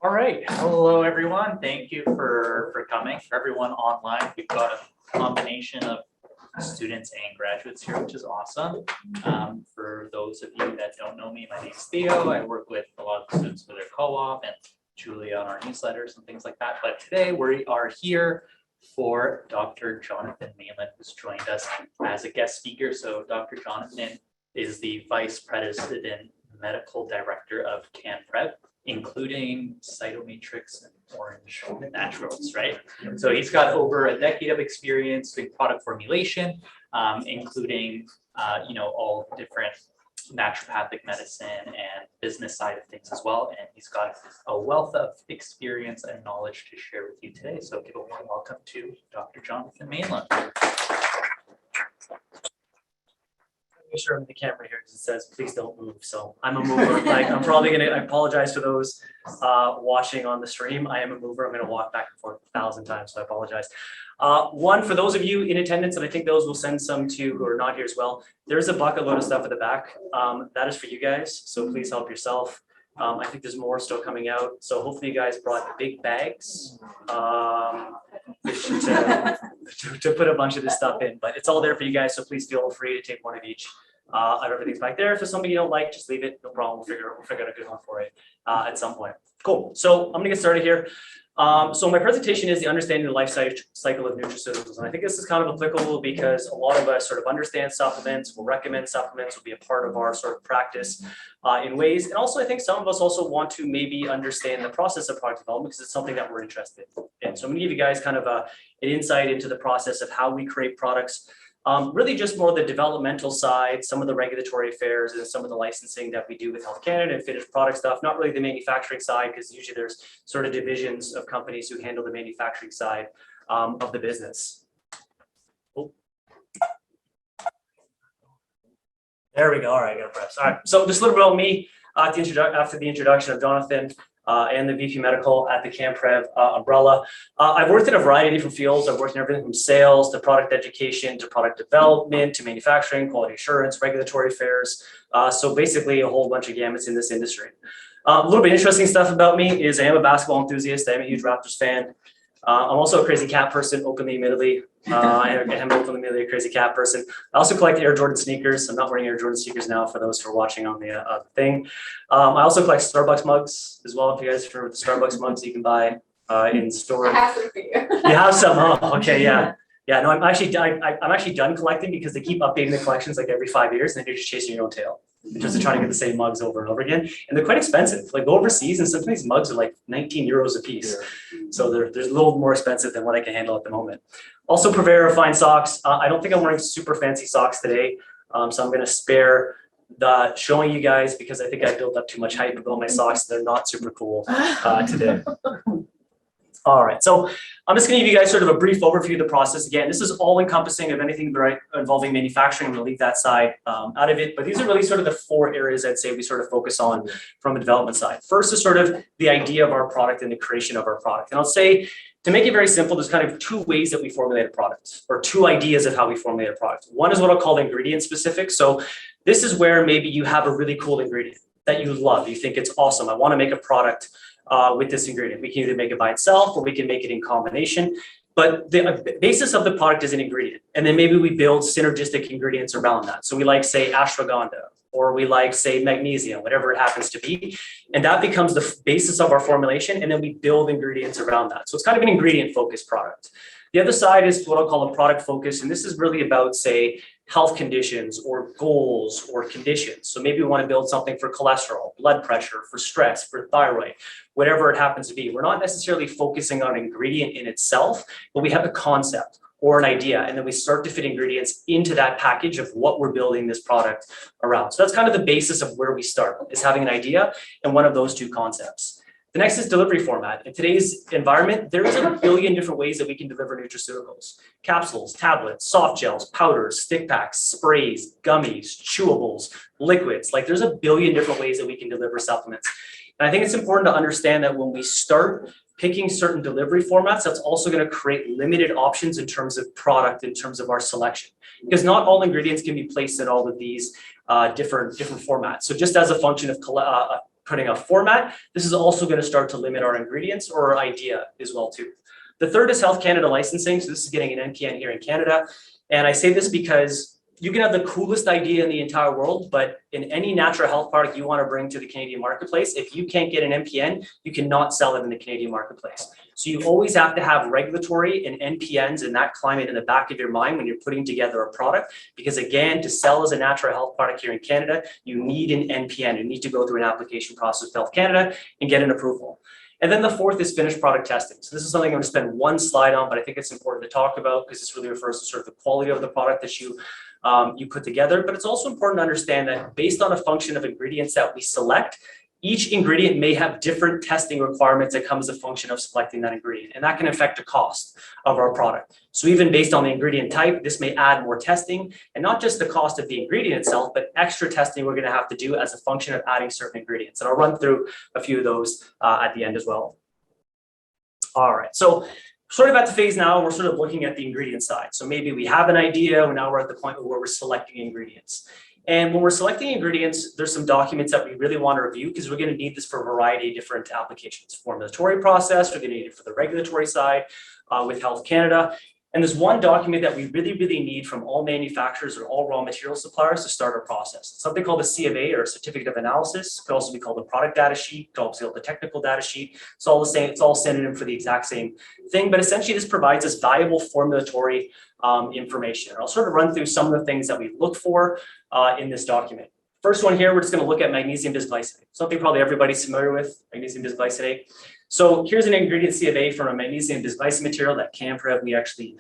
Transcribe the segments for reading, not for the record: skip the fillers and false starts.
All right, hello everyone. Thank you for coming. For everyone online, we've got a combination of students and graduates here, which is awesome. For those of you that don't know me, my name is Theo. I work with a lot of the students for their co-op and Julia on our newsletters and things like that. But today we are here for Dr. Jonothon Mainland, who's joined us as a guest speaker. So Dr. Jonothon is the Vice President Medical Director of CanPrev, including Cyto-Matrix and Orange Naturals, right? So he's got over a decade of experience doing product formulation, including all different naturopathic medicine and business side of things as well. And he's got a wealth of experience and knowledge to share with you today. So give a warm welcome to Dr. Jonothon Mainland. Make sure I'm in the camera here because it says please don't move, so I'm a mover. Like, I'm probably gonna, I apologize for those watching on the stream. I am a mover. I'm gonna walk back and forth 1,000 times, so I apologize. One, for those of you in attendance, and I think those will send some to who are not here as well, there's a bucket load of stuff at the back. That is for you guys, so please help yourself. I think there's more still coming out, so hopefully you guys brought big bags to put a bunch of this stuff in, but it's all there for you guys, so please feel free to take one of each. Everything's back there. If there's something you don't like, just leave it, no problem. We'll figure out a good one for it at some point. Cool, so I'm gonna get started here. So my presentation is the understanding the life cycle of nutraceuticals. And I think this is kind of applicable because a lot of us sort of understand supplements, will recommend supplements, will be a part of our sort of practice in ways. And also I think some of us also want to maybe understand the process of product development because it's something that we're interested in. So I'm gonna give you guys kind of an insight into the process of how we create products. Really just more the developmental side, some of the regulatory affairs and some of the licensing that we do with Health Canada and finished product stuff, not really the manufacturing side, because usually there's sort of divisions of companies who handle the manufacturing side of the business. Oh. There we go. All right, I got to press. All right, so just a little bit about me after the introduction of Jonothon. And the VP Medical at the CanPrev umbrella. I've worked in a variety of different fields. I've worked in everything from sales to product education to product development to manufacturing, quality assurance, regulatory affairs. So basically a whole bunch of gamuts in this industry. A little bit interesting stuff about me is I am a basketball enthusiast. I'm a huge Raptors fan. I'm also a crazy cat person, openly, admittedly. I am openly a crazy cat person. I also collect Air Jordan sneakers. I'm not wearing Air Jordan sneakers now for those who are watching on the thing. I also collect Starbucks mugs as well. If you guys remember the Starbucks mugs you can buy in store. I have some for you. You have some? Oh, okay, yeah. Yeah, no, I'm actually done collecting because they keep updating the collections like every 5 years, and then you're just chasing your own tail. Just trying to get the same mugs over and over again. And they're quite expensive. Like go overseas and some of these mugs are like 19 euros a piece. Yeah. So they're a little more expensive than what I can handle at the moment. Also Prevera fine socks. I don't think I'm wearing super fancy socks today. So I'm gonna spare the showing you guys because I think I built up too much hype about my socks. They're not super cool today. All right, so I'm just going to give you guys sort of a brief overview of the process. Again, this is all encompassing of anything involving manufacturing. I'm going to leave that side out of it, but these are really sort of the 4 areas I'd say we sort of focus on from a development side. First is sort of the idea of our product and the creation of our product. And I'll say, to make it very simple, there's kind of 2 ways that we formulate a product, or 2 ideas of how we formulate a product. One is what I'll call ingredient specific. So this is where maybe you have a really cool ingredient that you love. You think it's awesome. I want to make a product with this ingredient. We can either make it by itself or we can make it in combination. But the basis of the product is an ingredient. And then maybe we build synergistic ingredients around that. So we like, say, ashwagandha, or we like, say, magnesium, whatever it happens to be. And that becomes the basis of our formulation. And then we build ingredients around that. So it's kind of an ingredient focused product. The other side is what I'll call a product focus. And this is really about, say, health conditions or goals or conditions. So maybe we want to build something for cholesterol, blood pressure, for stress, for thyroid, whatever it happens to be. We're not necessarily focusing on an ingredient in itself, but we have a concept or an idea, and then we start to fit ingredients into that package of what we're building this product around. So that's kind of the basis of where we start, is having an idea and one of those 2 concepts. The next is delivery format. In today's environment, there's a billion different ways that we can deliver nutraceuticals. Capsules, tablets, soft gels, powders, stick packs, sprays, gummies, chewables, liquids. Like there's a billion different ways that we can deliver supplements. And I think it's important to understand that when we start picking certain delivery formats, that's also going to create limited options in terms of product, in terms of our selection. Because not all ingredients can be placed in all of these different formats. So just as a function of putting a format, this is also going to start to limit our ingredients or our idea as well too. The third is Health Canada licensing. So this is getting an NPN here in Canada. And I say this because you can have the coolest idea in the entire world, but in any natural health product you want to bring to the Canadian marketplace, if you can't get an NPN, you cannot sell it in the Canadian marketplace. So you always have to have regulatory and NPNs in that climate in the back of your mind when you're putting together a product, because again, to sell as a natural health product here in Canada, you need an NPN. You need to go through an application process with Health Canada and get an approval. And then the fourth is finished product testing. So this is something I'm going to spend one slide on, but I think it's important to talk about because this really refers to sort of the quality of the product that you put together. But it's also important to understand that based on a function of ingredients that we select, each ingredient may have different testing requirements that come as a function of selecting that ingredient, and that can affect the cost of our product. So even based on the ingredient type, this may add more testing, and not just the cost of the ingredient itself, but extra testing we're going to have to do as a function of adding certain ingredients. And I'll run through a few of those at the end as well. All right, so sort of at the phase now, we're sort of looking at the ingredient side. So maybe we have an idea, and now we're at the point where we're selecting ingredients. And when we're selecting ingredients, there's some documents that we really want to review because we're going to need this for a variety of different applications. Formulatory process, we're going to need it for the regulatory side with Health Canada. And there's one document that we really need from all manufacturers or all raw material suppliers to start our process. It's something called a C of A, or a certificate of analysis. It could also be called a product data sheet. It could also be called the technical data sheet. It's all the same. It's all synonym for the exact same thing. But essentially, this provides us valuable formulatory information. And I'll sort of run through some of the things that we look for in this document. First one here, we're just going to look at magnesium bisglycinate, something probably everybody's familiar with, magnesium bisglycinate. So here's an ingredient C of A from a magnesium bisglycinate material that CanPrev we actually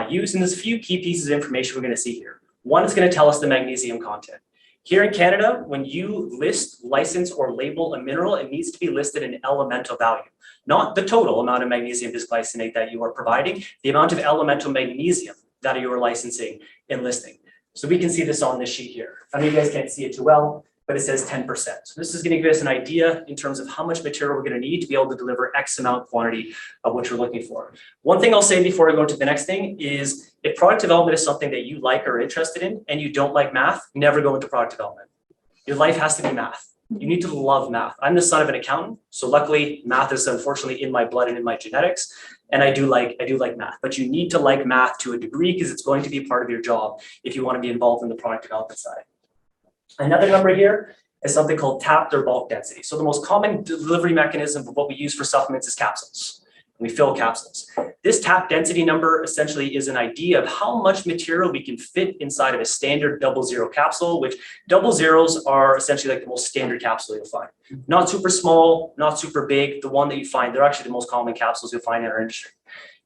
use. And there's a few key pieces of information we're going to see here. One is going to tell us the magnesium content. Here in Canada, when you list, license, or label a mineral, it needs to be listed in elemental value, not the total amount of magnesium bisglycinate that you are providing, the amount of elemental magnesium that you are licensing and listing. So we can see this on this sheet here. I know you guys can't see it too well, but it says 10%. So this is going to give us an idea in terms of how much material we're going to need to be able to deliver X amount quantity of what you're looking for. One thing I'll say before I go to the next thing is if product development is something that you like or are interested in and you don't like math, never go into product development. Your life has to be math. You need to love math. I'm the son of an accountant, so luckily math is unfortunately in my blood and in my genetics. And I do like math, but you need to like math to a degree because it's going to be part of your job if you want to be involved in the product development side. Another number here is something called tapped or bulk density. So the most common delivery mechanism of what we use for supplements is capsules. We fill capsules. This tap density number essentially is an idea of how much material we can fit inside of a standard 00 capsule, which 00s are essentially like the most standard capsule you'll find. Not super small, not super big. The one that you find, they're actually the most common capsules you'll find in our industry.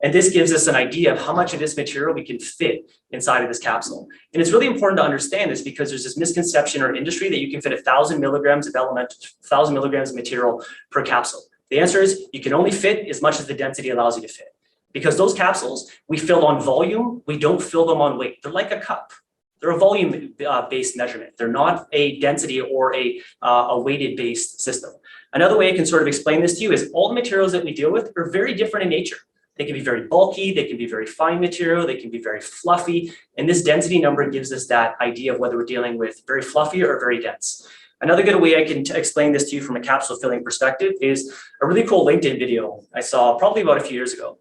And this gives us an idea of how much of this material we can fit inside of this capsule. And it's really important to understand this because there's this misconception in our industry that you can fit 1,000 milligrams of 1,000 milligrams of material per capsule. The answer is you can only fit as much as the density allows you to fit. Because those capsules, we fill on volume, we don't fill them on weight. They're like a cup. They're a volume-based measurement. They're not a density or a weighted-based system. Another way I can sort of explain this to you is all the materials that we deal with are very different in nature. They can be very bulky, they can be very fine material, they can be very fluffy. And this density number gives us that idea of whether we're dealing with very fluffy or very dense. Another good way I can explain this to you from a capsule filling perspective is a really cool LinkedIn video I saw probably about a few years ago.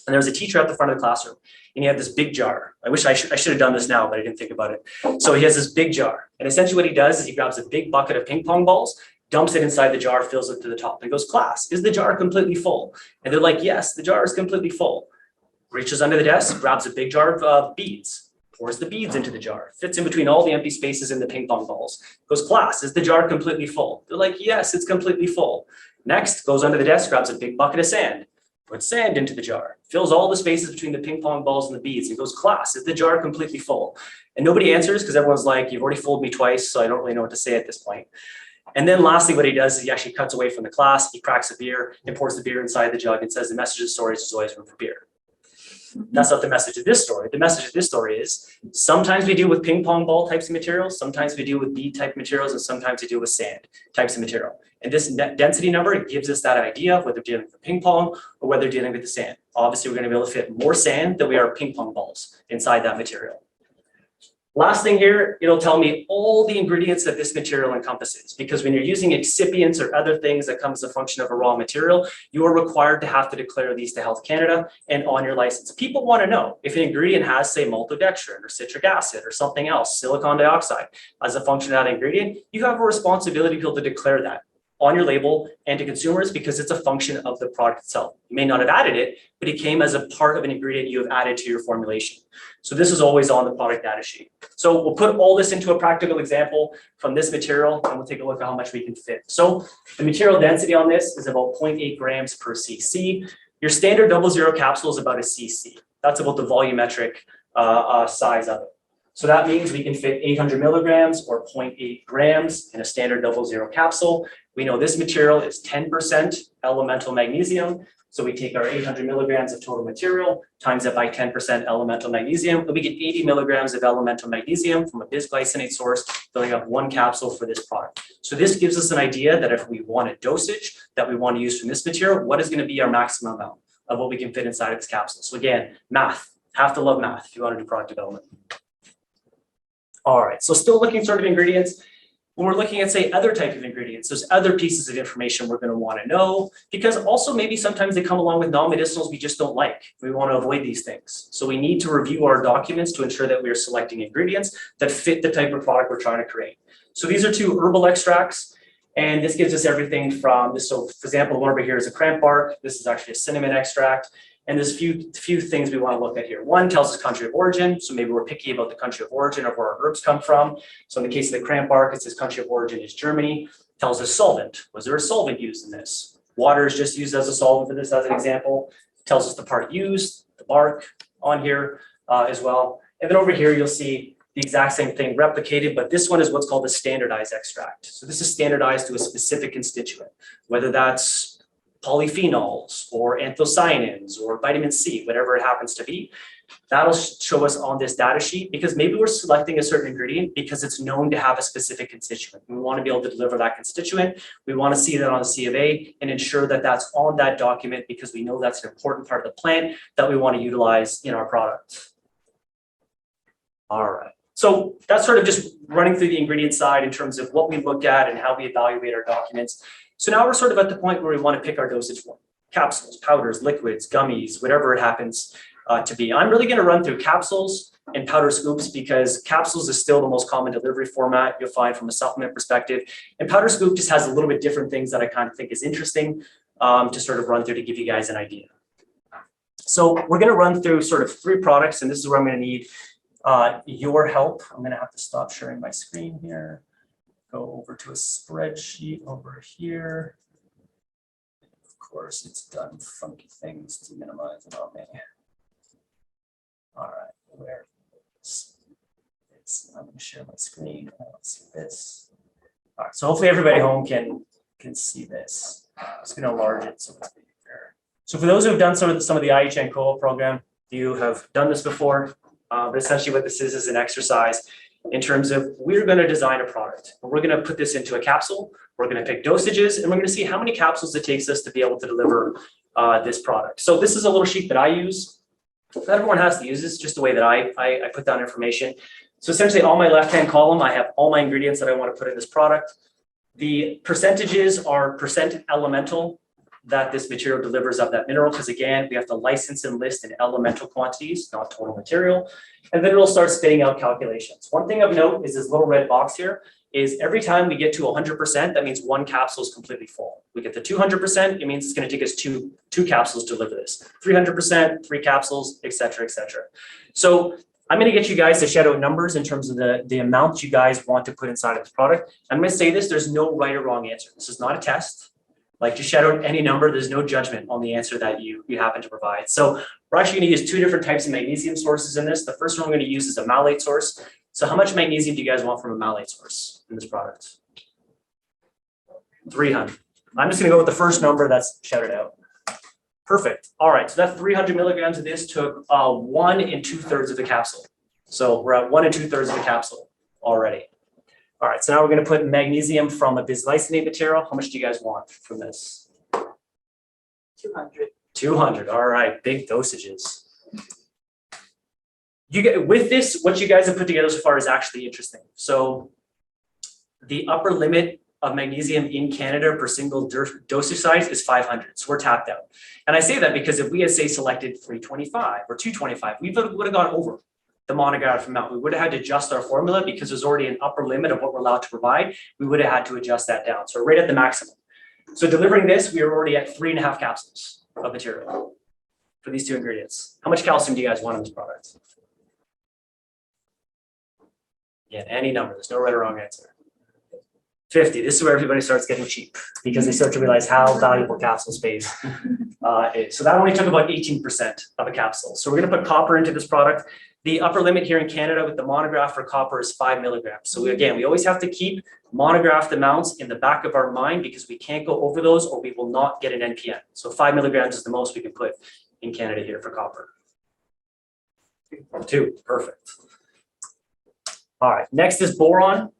And there was a teacher at the front of the classroom, and he had this big jar. I wish I should have done this now, but I didn't think about it. So he has this big jar. And essentially what he does is he grabs a big bucket of ping pong balls, dumps it inside the jar, fills it to the top, and goes, "Class, is the jar completely full?" And they're like, "Yes, the jar is completely full." Reaches under the desk, grabs a big jar of beads, pours the beads into the jar, fits in between all the empty spaces in the ping pong balls. Goes, "Class, is the jar completely full?" They're like, "Yes, it's completely full." Next, goes under the desk, grabs a big bucket of sand, puts sand into the jar, fills all the spaces between the ping pong balls and the beads, and goes, "Class, is the jar completely full?" And nobody answers because everyone's like, "You've already fooled me twice, so I don't really know what to say at this point." And then lastly, what he does is he actually cuts away from the class, he cracks a beer and pours the beer inside the jug and says, "The message of the story is there's always room for beer." That's not the message of this story. The message of this story is sometimes we deal with ping pong ball types of materials, sometimes we deal with bead type materials, and sometimes we deal with sand types of material. And this net density number gives us that idea of whether we're dealing with ping pong or whether we're dealing with the sand. Obviously, we're going to be able to fit more sand than we are ping pong balls inside that material. Last thing here, it'll tell me all the ingredients that this material encompasses, because when you're using excipients or other things that come as a function of a raw material, you are required to have to declare these to Health Canada and on your license. People want to know if an ingredient has, say, maltodextrin or citric acid or something else, silicon dioxide, as a function of that ingredient, you have a responsibility to be able to declare that on your label and to consumers, because it's a function of the product itself. You may not have added it, but it came as a part of an ingredient you have added to your formulation. So this is always on the product data sheet. So we'll put all this into a practical example from this material, and we'll take a look at how much we can fit. So the material density on this is about 0.8 grams per cc. Your standard 00 capsule is about a cc. That's about the volumetric size of it. So that means we can fit 800 milligrams or 0.8 grams in a standard 00 capsule. We know this material is 10% elemental magnesium. So we take our 800 milligrams of total material, times it by 10% elemental magnesium, and we get 80 milligrams of elemental magnesium from a bisglycinate source, filling up one capsule for this product. So this gives us an idea that if we want a dosage that we want to use from this material, what is going to be our maximum amount of what we can fit inside of this capsule. So again, math, have to love math if you want to do product development. All right, so still looking sort of ingredients. When we're looking at, say, other type of ingredients, there's other pieces of information we're going to want to know, because also maybe sometimes they come along with non-medicinals we just don't like. We want to avoid these things. So we need to review our documents to ensure that we are selecting ingredients that fit the type of product we're trying to create. So these are 2 herbal extracts, and this gives us everything from this. So for example, the one over here is a cramp bark. This is actually a cinnamon extract. And there's a few things we want to look at here. One tells us country of origin. So maybe we're picky about the country of origin of where our herbs come from. So in the case of the cramp bark, it says country of origin is Germany. Tells us solvent. Was there a solvent used in this? Water is just used as a solvent for this as an example. Tells us the part used, the bark on here as well. And then over here, you'll see the exact same thing replicated, but this one is what's called a standardized extract. So this is standardized to a specific constituent, whether that's polyphenols or anthocyanins or vitamin C, whatever it happens to be. That'll show us on this data sheet, because maybe we're selecting a certain ingredient because it's known to have a specific constituent. We want to be able to deliver that constituent. We want to see that on the C of A and ensure that that's on that document, because we know that's an important part of the plant that we want to utilize in our product. All right. So that's sort of just running through the ingredient side in terms of what we look at and how we evaluate our documents. So now we're sort of at the point where we want to pick our dosage form: capsules, powders, liquids, gummies, whatever it happens to be. I'm really going to run through capsules and powder scoops, because capsules is still the most common delivery format you'll find from a supplement perspective. And powder scoop just has a little bit different things that I kind of think is interesting to sort of run through to give you guys an idea. So we're going to run through sort of 3 products, and this is where I'm going to need your help. I'm going to have to stop sharing my screen here. Go over to a spreadsheet over here. Of course, it's done funky things to minimize it on me. All right, where is it? I'm going to share my screen. Let's see this. All right, so hopefully everybody home can see this. I'm just going to enlarge it so it's bigger. So for those who have done some of the IHN co-op program, you have done this before. But essentially what this is an exercise in terms of we're going to design a product. We're going to put this into a capsule. We're going to pick dosages, and we're going to see how many capsules it takes us to be able to deliver this product. So this is a little sheet that I use. Not everyone has to use this, just the way that I put down information. So essentially on my left-hand column, I have all my ingredients that I want to put in this product. The percentages are percent elemental that this material delivers of that mineral, because again, we have to license and list in elemental quantities, not total material. And then it'll start spitting out calculations. One thing of note is this little red box here is every time we get to 100%, that means one capsule is completely full. We get to 200%, it means it's going to take us two capsules to deliver this. 300%, 3 capsules, et cetera, et cetera. So I'm going to get you guys to shout out numbers in terms of the amount you guys want to put inside of this product. I'm going to say this, there's no right or wrong answer. This is not a test. Like, just shout out any number. There's no judgment on the answer that you happen to provide. So we're actually going to use 2 different types of magnesium sources in this. The first one we're going to use is a malate source. So how much magnesium do you guys want from a malate source in this product? 300. I'm just going to go with the first number that's shouted out. Perfect. All right. So that 300 milligrams of this took 1 2/3 of the capsule. So we're at 1 2/3 of the capsule already. All right, so now we're going to put magnesium from a bisglycinate material. How much do you guys want from this? 200. 200. All right, big dosages. you get with this, what you guys have put together so far is actually interesting. So the upper limit of magnesium in Canada per single dosage size is 500. So we're tapped out. And I say that because if we had, say, selected 325 or 225, we would have gone over the monograph amount. We would have had to adjust our formula because there's already an upper limit of what we're allowed to provide. We would have had to adjust that down. So right at the maximum. So delivering this, we are already at 3.5 capsules of material for these two ingredients. How much calcium do you guys want in this product? Yeah, any number. There's no right or wrong answer. 50. This is where everybody starts getting cheap because they start to realize how valuable capsule space is. So that only took about 18% of a capsule. So we're going to put copper into this product. The upper limit here in Canada with the monograph for copper is 5 milligrams. So we always have to keep monographed amounts in the back of our mind because we can't go over those or we will not get an NPN. So 5 milligrams is the most we can put in Canada here for copper. 2, perfect. All right, next is boron.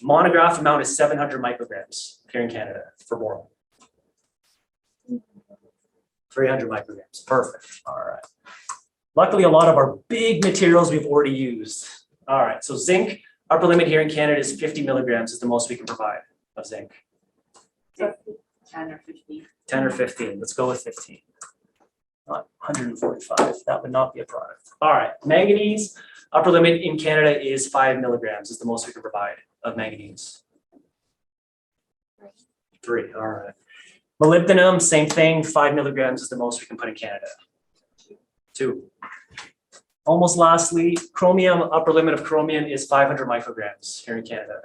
Monograph amount is 700 micrograms here in Canada for boron. 300 micrograms, perfect. All right. Luckily, a lot of our big materials we've already used. All right, so zinc, upper limit here in Canada is 50 milligrams is the most we can provide of zinc. 10 or 15. 10 or 15, let's go with 15. Not 145, that would not be a product. All right, manganese, upper limit in Canada is 5 milligrams is the most we can provide of manganese. 3, all right. Molybdenum, same thing, 5 milligrams is the most we can put in Canada. 2. Almost lastly, chromium, upper limit of chromium is 500 micrograms here in Canada.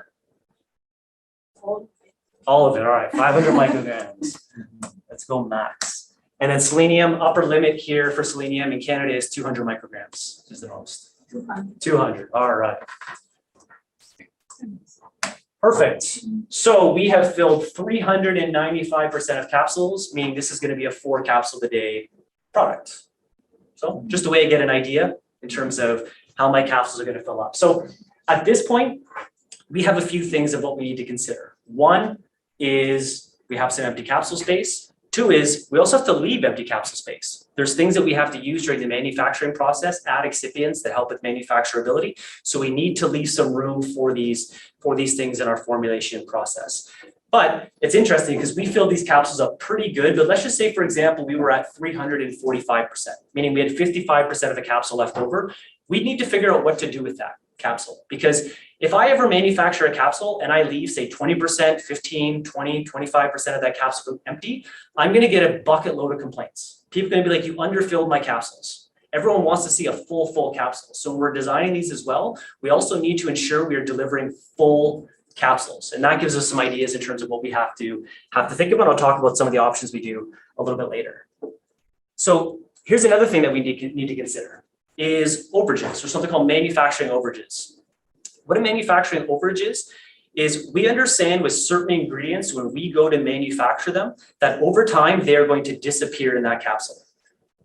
All of it, all right, 500 micrograms. Let's go max. And then selenium, upper limit here for selenium in Canada is 200 micrograms is the most. 200, all right. Perfect. So we have filled 395% of capsules, meaning this is going to be a 4 capsule a day product. So just a way to get an idea in terms of how my capsules are going to fill up. So at this point, we have a few things of what we need to consider. 1 is we have some empty capsule space. 2 is we also have to leave empty capsule space. There's things that we have to use during the manufacturing process, add excipients that help with manufacturability. So we need to leave some room for these things in our formulation process. But it's interesting because we fill these capsules up pretty good, but let's just say, for example, we were at 345%, meaning we had 55% of the capsule left over. We need to figure out what to do with that capsule. Because if I ever manufacture a capsule and I leave, say, 20%, 15, 20, 25% of that capsule empty, I'm going to get a bucket load of complaints. People are going to be like, you underfilled my capsules. Everyone wants to see a full capsule. So when we're designing these as well, we also need to ensure we are delivering full capsules. And that gives us some ideas in terms of what we have to think about. I'll talk about some of the options we do a little bit later. So here's another thing that we need to consider is overages, or something called manufacturing overages. What a manufacturing overage is we understand with certain ingredients when we go to manufacture them, that over time they're going to disappear in that capsule.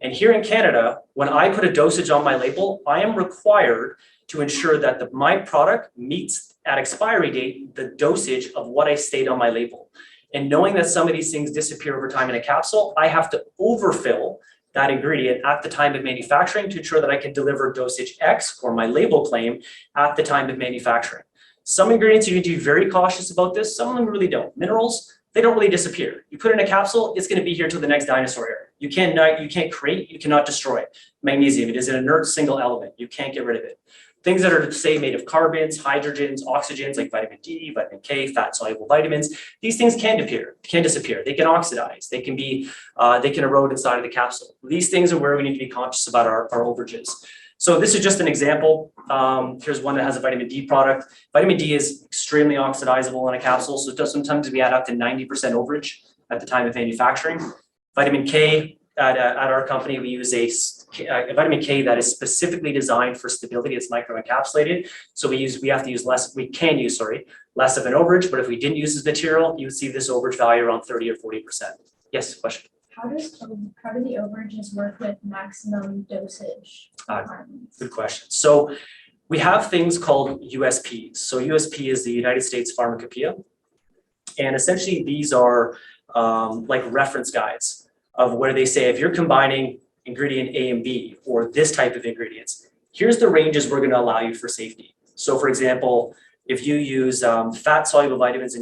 And here in Canada, when I put a dosage on my label, I am required to ensure that my product meets at expiry date the dosage of what I state on my label. And knowing that some of these things disappear over time in a capsule, I have to overfill that ingredient at the time of manufacturing to ensure that I can deliver dosage X or my label claim at the time of manufacturing. Some ingredients you need to be very cautious about this, some of them really don't. Minerals, they don't really disappear. You put in a capsule, it's going to be here till the next dinosaur era. You can't create, you cannot destroy it. Magnesium, it is an inert single element. You can't get rid of it. Things that are, say, made of carbons, hydrogens, oxygens like vitamin D, vitamin K, fat-soluble vitamins, these things can disappear. They can oxidize. They can erode inside of the capsule. These things are where we need to be conscious about our overages. So this is just an example. Here's one that has a vitamin D product. Vitamin D is extremely oxidizable in a capsule, so sometimes we add up to 90% overage at the time of manufacturing. Vitamin K, at our company, we use a vitamin K that is specifically designed for stability. It's microencapsulated. So we can use less of an overage, but if we didn't use this material, you would see this overage value around 30 or 40%. Yes, question? How do the overages work with maximum dosage requirements? Good question. So we have things called USPs. So USP is the United States Pharmacopoeia. And essentially these are like reference guides of where they say, if you're combining ingredient A and B or this type of ingredients, here's the ranges we're going to allow you for safety. So for example, if you use fat-soluble vitamins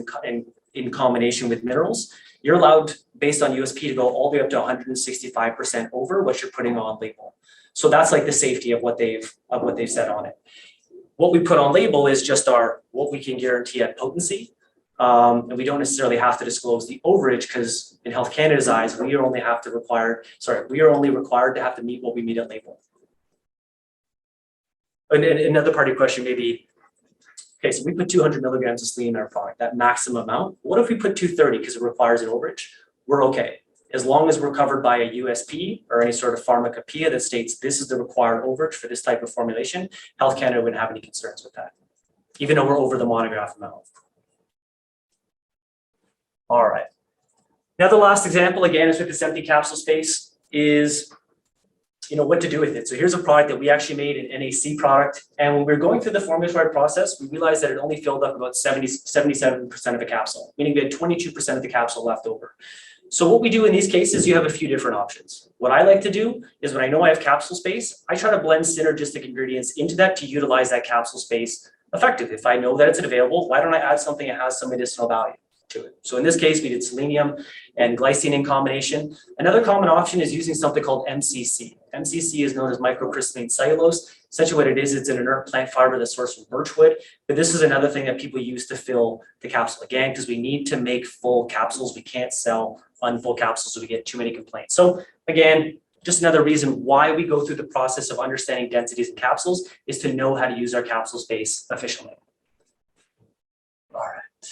in combination with minerals, you're allowed, based on USP, to go all the way up to 165% over what you're putting on label. So that's like the safety of what they've said on it. What we put on label is just what we can guarantee at potency. And we don't necessarily have to disclose the overage because in Health Canada's eyes, we are only required to have to meet what we meet at label. And another part of your question may be, okay, so we put 200 milligrams of selenium in our product, that maximum amount. What if we put 230 because it requires an overage? We're okay. As long as we're covered by a USP or any sort of pharmacopoeia that states this is the required overage for this type of formulation, Health Canada wouldn't have any concerns with that, even though we're over the monograph amount. All right. Now the last example, again, is with this empty capsule space is, what to do with it. So here's a product that we actually made, an NAC product. And when we were going through the formulatory process, we realized that it only filled up about 77% of the capsule, meaning we had 22% of the capsule left over. So what we do in these cases, you have a few different options. What I like to do is when I know I have capsule space, I try to blend synergistic ingredients into that to utilize that capsule space effectively. If I know that it's available, why don't I add something that has some medicinal value to it? So in this case, we did selenium and glycine in combination. Another common option is using something called MCC. MCC is known as microcrystalline cellulose. Essentially what it is, it's an inert plant fiber that's sourced from birchwood. But this is another thing that people use to fill the capsule. Again, because we need to make full capsules. We can't sell unfull capsules, so we get too many complaints. So again, just another reason why we go through the process of understanding densities in capsules is to know how to use our capsule space efficiently. All right.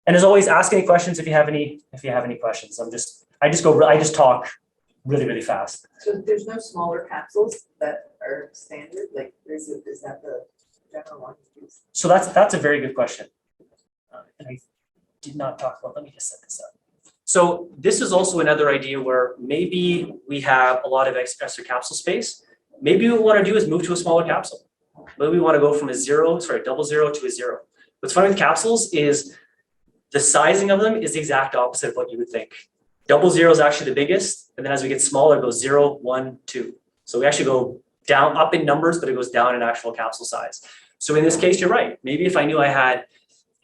And as always, ask any questions if you have any questions. I just talk really fast. So there's no smaller capsules that are standard, like is that the general one used? So that's a very good question. And I did not talk about, let me just set this up. So this is also another idea where maybe we have a lot of extra capsule space. Maybe what we want to do is move to a smaller capsule. Maybe we want to go from a double zero to a zero. What's funny with capsules is the sizing of them is the exact opposite of what you would think. Double zero is actually the biggest, and then as we get smaller, it goes 0, 1, 2. So we actually go down, up in numbers, but it goes down in actual capsule size. So in this case, you're right. Maybe if I knew I had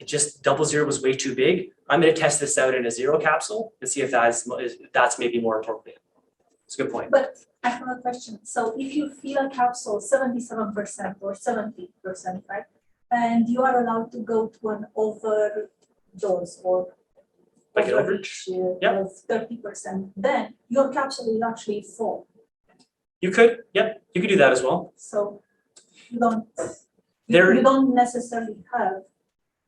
just double zero was way too big, I'm going to test this out in a zero capsule and see if that's maybe more appropriate. It's a good point. But I have a question. So if you fill a capsule 77% or 70%, right? And you are allowed to go to an overdose or like an overage? Of 30%, then your capsule is actually full. You could do that as well. So you don't necessarily have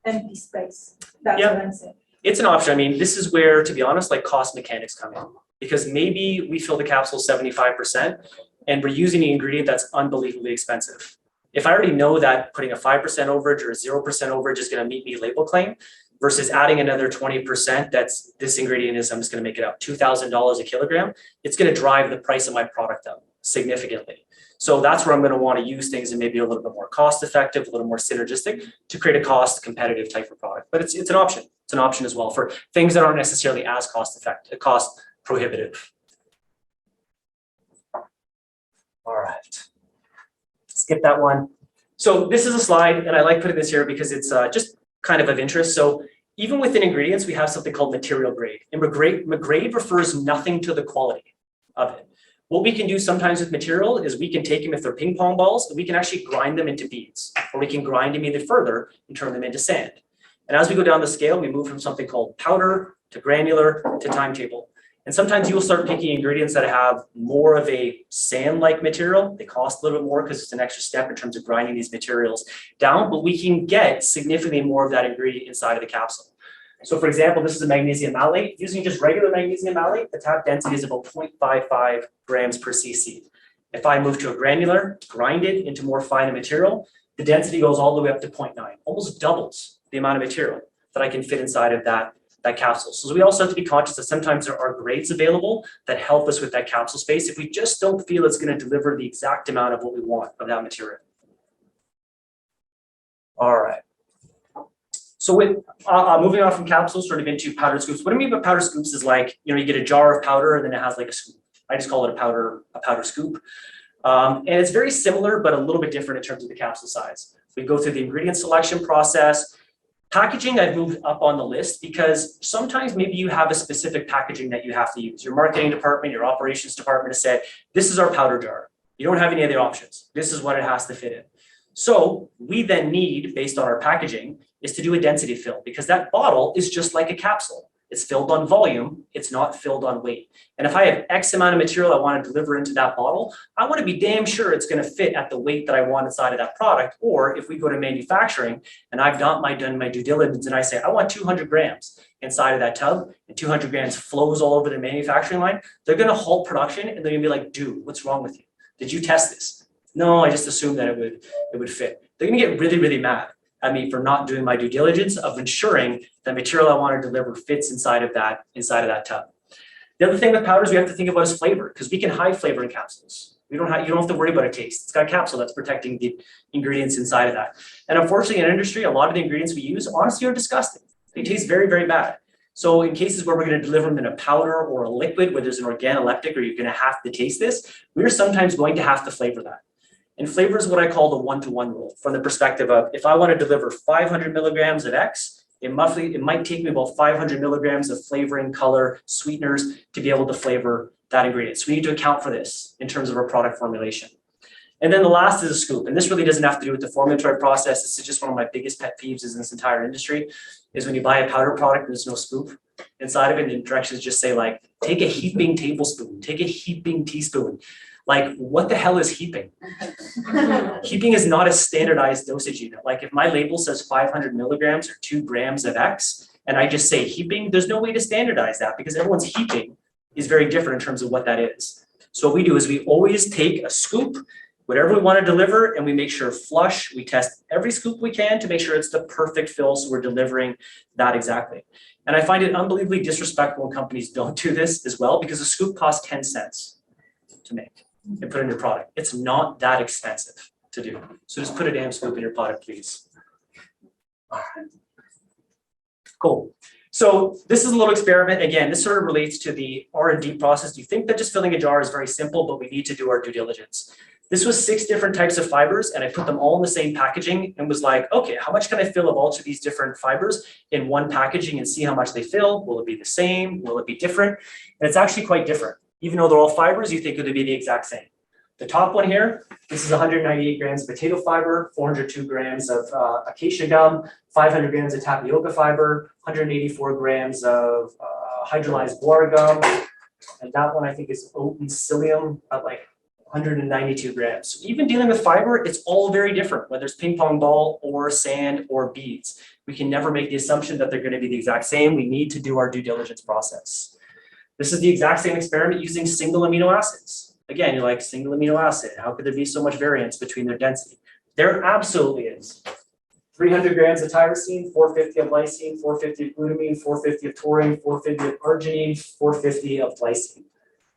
empty space. That's what I'm saying. It's an option. I mean, this is where, to be honest, like cost mechanics come in, because maybe we fill the capsule 75% and we're using an ingredient that's unbelievably expensive. If I already know that putting a 5% overage or a 0% overage is going to meet me label claim versus adding another 20%, that's this ingredient is, I'm just going to make it up, $2,000 a kilogram, it's going to drive the price of my product up significantly. So that's where I'm going to want to use things and maybe a little bit more cost effective, a little more synergistic to create a cost competitive type of product. But it's an option. It's an option as well for things that aren't necessarily as cost prohibitive. All right. Skip that one. So this is a slide, and I like putting this here because it's just kind of interest. So even within ingredients, we have something called material grade. And grade refers nothing to the quality of it. What we can do sometimes with material is we can take them if they're ping pong balls, and we can actually grind them into beads, or we can grind them even further and turn them into sand. And as we go down the scale, we move from something called powder to granular to timetable. And sometimes you will start picking ingredients that have more of a sand-like material. They cost a little bit more because it's an extra step in terms of grinding these materials down, but we can get significantly more of that ingredient inside of the capsule. So for example, this is a magnesium malate. Using just regular magnesium malate, the tap density is about 0.55 grams per cc. If I move to a granular, grind it into more fine material, the density goes all the way up to 0.9, almost doubles the amount of material that I can fit inside of that capsule. So we also have to be conscious that sometimes there are grades available that help us with that capsule space if we just don't feel it's going to deliver the exact amount of what we want of that material. All right. So with moving on from capsules sort of into powdered scoops, what I mean by powdered scoops is like, you get a jar of powder and then it has like a scoop. I just call it a powder scoop. And it's very similar, but a little bit different in terms of the capsule size. We go through the ingredient selection process. Packaging, I've moved up on the list because sometimes maybe you have a specific packaging that you have to use. Your marketing department, your operations department has said, this is our powder jar. You don't have any other options. This is what it has to fit in. So we then need, based on our packaging, is to do a density fill because that bottle is just like a capsule. It's filled on volume, it's not filled on weight. And if I have X amount of material I want to deliver into that bottle, I want to be damn sure it's going to fit at the weight that I want inside of that product. Or if we go to manufacturing and I've done my due diligence and I say, I want 200 grams inside of that tub and 200 grams flows all over the manufacturing line, they're going to halt production and they're going to be like, dude, what's wrong with you? Did you test this? No, I just assumed that it would fit. They're going to get really, really mad at me for not doing my due diligence of ensuring the material I want to deliver fits inside of that tub. The other thing with powders we have to think about is flavor, because we can hide flavor in capsules. You don't have to worry about a taste. It's got a capsule that's protecting the ingredients inside of that. And unfortunately, in industry, a lot of the ingredients we use honestly are disgusting. They taste very, very bad. So in cases where we're going to deliver them in a powder or a liquid where there's an organoleptic or you're going to have to taste this, we're sometimes going to have to flavor that. And flavor is what I call the one-to-one rule from the perspective of if I want to deliver 500 milligrams of X, it might take me about 500 milligrams of flavoring, color, sweeteners to be able to flavor that ingredient. So we need to account for this in terms of our product formulation. And then the last is a scoop. And this really doesn't have to do with the formulatory process. This is just one of my biggest pet peeves in this entire industry is when you buy a powder product and there's no scoop inside of it. And the directions just say like, take a heaping tablespoon, take a heaping teaspoon. Like, what the hell is heaping? Heaping is not a standardized dosage unit. Like if my label says 500 milligrams or 2 grams of X, and I just say heaping, there's no way to standardize that because everyone's heaping is very different in terms of what that is. So what we do is we always take a scoop, whatever we want to deliver, and we make sure flush. We test every scoop we can to make sure it's the perfect fill, so we're delivering that exactly. And I find it unbelievably disrespectful when companies don't do this as well because a scoop costs 10 cents to make and put in your product. It's not that expensive to do. So just put a damn scoop in your product, please. All right. Cool. So this is a little experiment. Again, this sort of relates to the R&D process. You think that just filling a jar is very simple, but we need to do our due diligence. This was 6 different types of fibers, and I put them all in the same packaging and was like, okay, how much can I fill of all of these different fibers in one packaging and see how much they fill? Will it be the same? Will it be different? And it's actually quite different. Even though they're all fibers, you think it would be the exact same. The top one here, this is 198 grams of potato fiber, 402 grams of acacia gum, 500 grams of tapioca fiber, 184 grams of hydrolyzed guar gum, and that one I think is oat and psyllium at like 192 grams. So even dealing with fiber, it's all very different, whether it's ping pong ball or sand or beads. We can never make the assumption that they're going to be the exact same. We need to do our due diligence process. This is the exact same experiment using single amino acids. Again, you're like, single amino acid, how could there be so much variance between their density? There absolutely is. 300 grams of tyrosine, 450 of lysine, 450 of glutamine, 450 of taurine, 450 of arginine, 450 of glycine.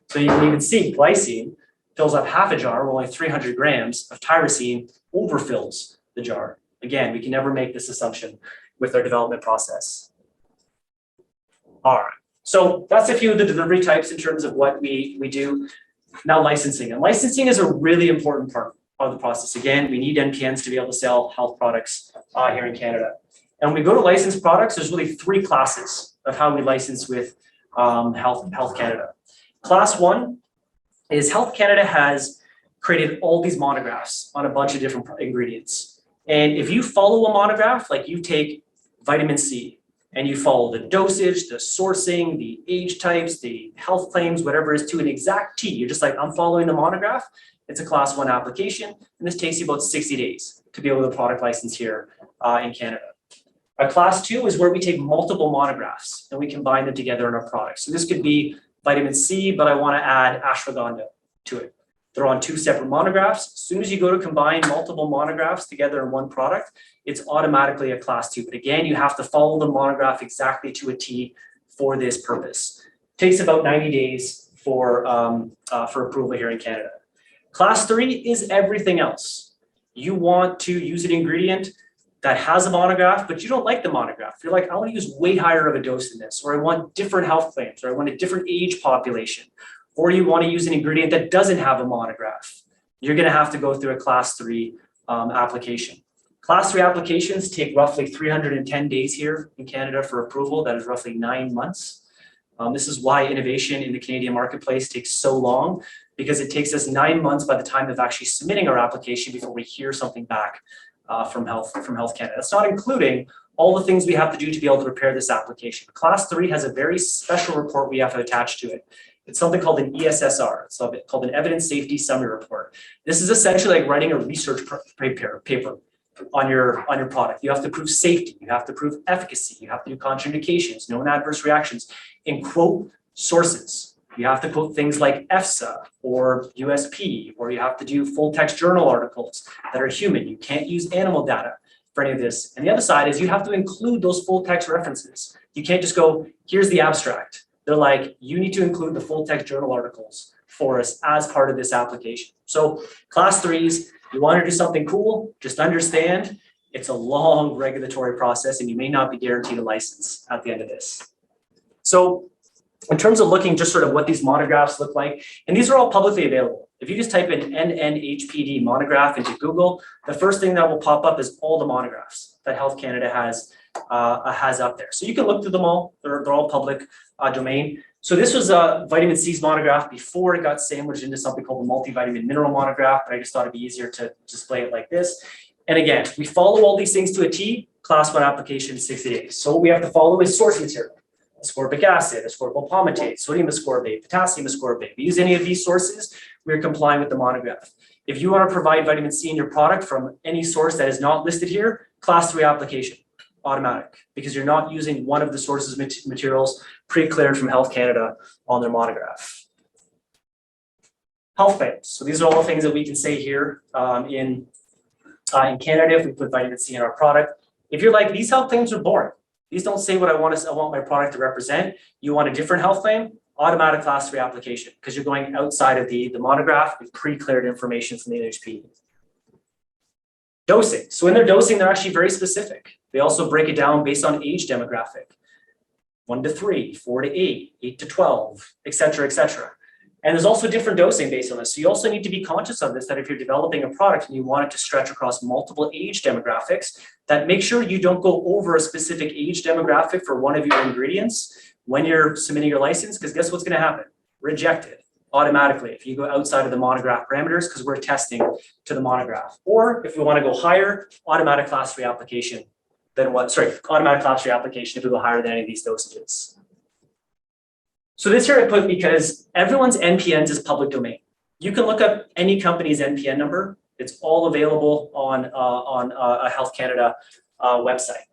So you can even see glycine fills up half a jar, while only 300 grams of tyrosine overfills the jar. Again, we can never make this assumption with our development process. All right. So that's a few of the delivery types in terms of what we do. Now licensing. And licensing is a really important part of the process. Again, we need NPNs to be able to sell health products here in Canada. And when we go to licensed products, there's really 3 classes of how we license with Health Canada. Class 1 is Health Canada has created all these monographs on a bunch of different ingredients. And if you follow a monograph, like you take vitamin C, and you follow the dosage, the sourcing, the age types, the health claims, whatever it is to an exact T. You're just like, I'm following the monograph. It's a class 1 application. And this takes you about 60 days to be able to product license here in Canada. A class 2 is where we take multiple monographs and we combine them together in our product. So this could be vitamin C, but I want to add ashwagandha to it. They're on 2 separate monographs. As soon as you go to combine multiple monographs together in one product, it's automatically a class 2. But again, you have to follow the monograph exactly to a T for this purpose. It takes about 90 days for approval here in Canada. Class 3 is everything else. You want to use an ingredient that has a monograph, but you don't like the monograph. You're like, I want to use way higher of a dose than this, or I want different health claims, or I want a different age population. Or you want to use an ingredient that doesn't have a monograph. you're going to have to go through a class 3 application. Class 3 applications take roughly 310 days here in Canada for approval. That is roughly 9 months. This is why innovation in the Canadian marketplace takes so long, because it takes us 9 months by the time of actually submitting our application before we hear something back from Health Canada. That's not including all the things we have to do to be able to prepare this application. Class 3 has a very special report we have to attach to it. It's something called an ESSR. It's called an Evidence Safety Summary Report. This is essentially like writing a research paper on your product. You have to prove safety, you have to prove efficacy, you have to do contraindications, known adverse reactions, and quote sources. You have to quote things like EFSA or USP, or you have to do full text journal articles that are human. You can't use animal data for any of this. And the other side is you have to include those full text references. You can't just go, here's the abstract. They're like, you need to include the full text journal articles for us as part of this application. So class 3s, you want to do something cool, just understand it's a long regulatory process and you may not be guaranteed a license at the end of this. So in terms of looking just sort of what these monographs look like, and these are all publicly available. If you just type in NNHPD monograph into Google, the first thing that will pop up is all the monographs that Health Canada has up there. So you can look through them all. They're all public domain. So this was a vitamin C's monograph before it got sandwiched into something called the multivitamin mineral monograph, but I just thought it'd be easier to display it like this. And again, we follow all these things to a T, class 1 application, 60 days. So what we have to follow is source material, ascorbic acid, ascorbyl palmitate, sodium ascorbate, potassium ascorbate. We use any of these sources, we're complying with the monograph. If you want to provide vitamin C in your product from any source that is not listed here, class 3 application, automatic, because you're not using one of the sources materials pre-cleared from Health Canada on their monograph. Health claims. So these are all the things that we can say here in Canada if we put vitamin C in our product. If you're like, these health claims are boring, these don't say what I want my product to represent, you want a different health claim, automatic class 3 application, because you're going outside of the monograph with pre-cleared information from the NHP. Dosing. So in their dosing, they're actually very specific. They also break it down based on age demographic. 1 to 3, 4 to 8, 8 to 12, et cetera, et cetera. And there's also different dosing based on this. So you also need to be conscious of this, that if you're developing a product and you want it to stretch across multiple age demographics, that make sure you don't go over a specific age demographic for one of your ingredients when you're submitting your license, because guess what's going to happen? Rejected automatically if you go outside of the monograph parameters, because we're testing to the monograph. Or if we want to go higher, automatic class 3 application. Then what? Sorry, automatic class 3 application if we go higher than any of these dosages. So this here I put because everyone's NPNs is public domain. You can look up any company's NPN number. It's all available on a Health Canada website.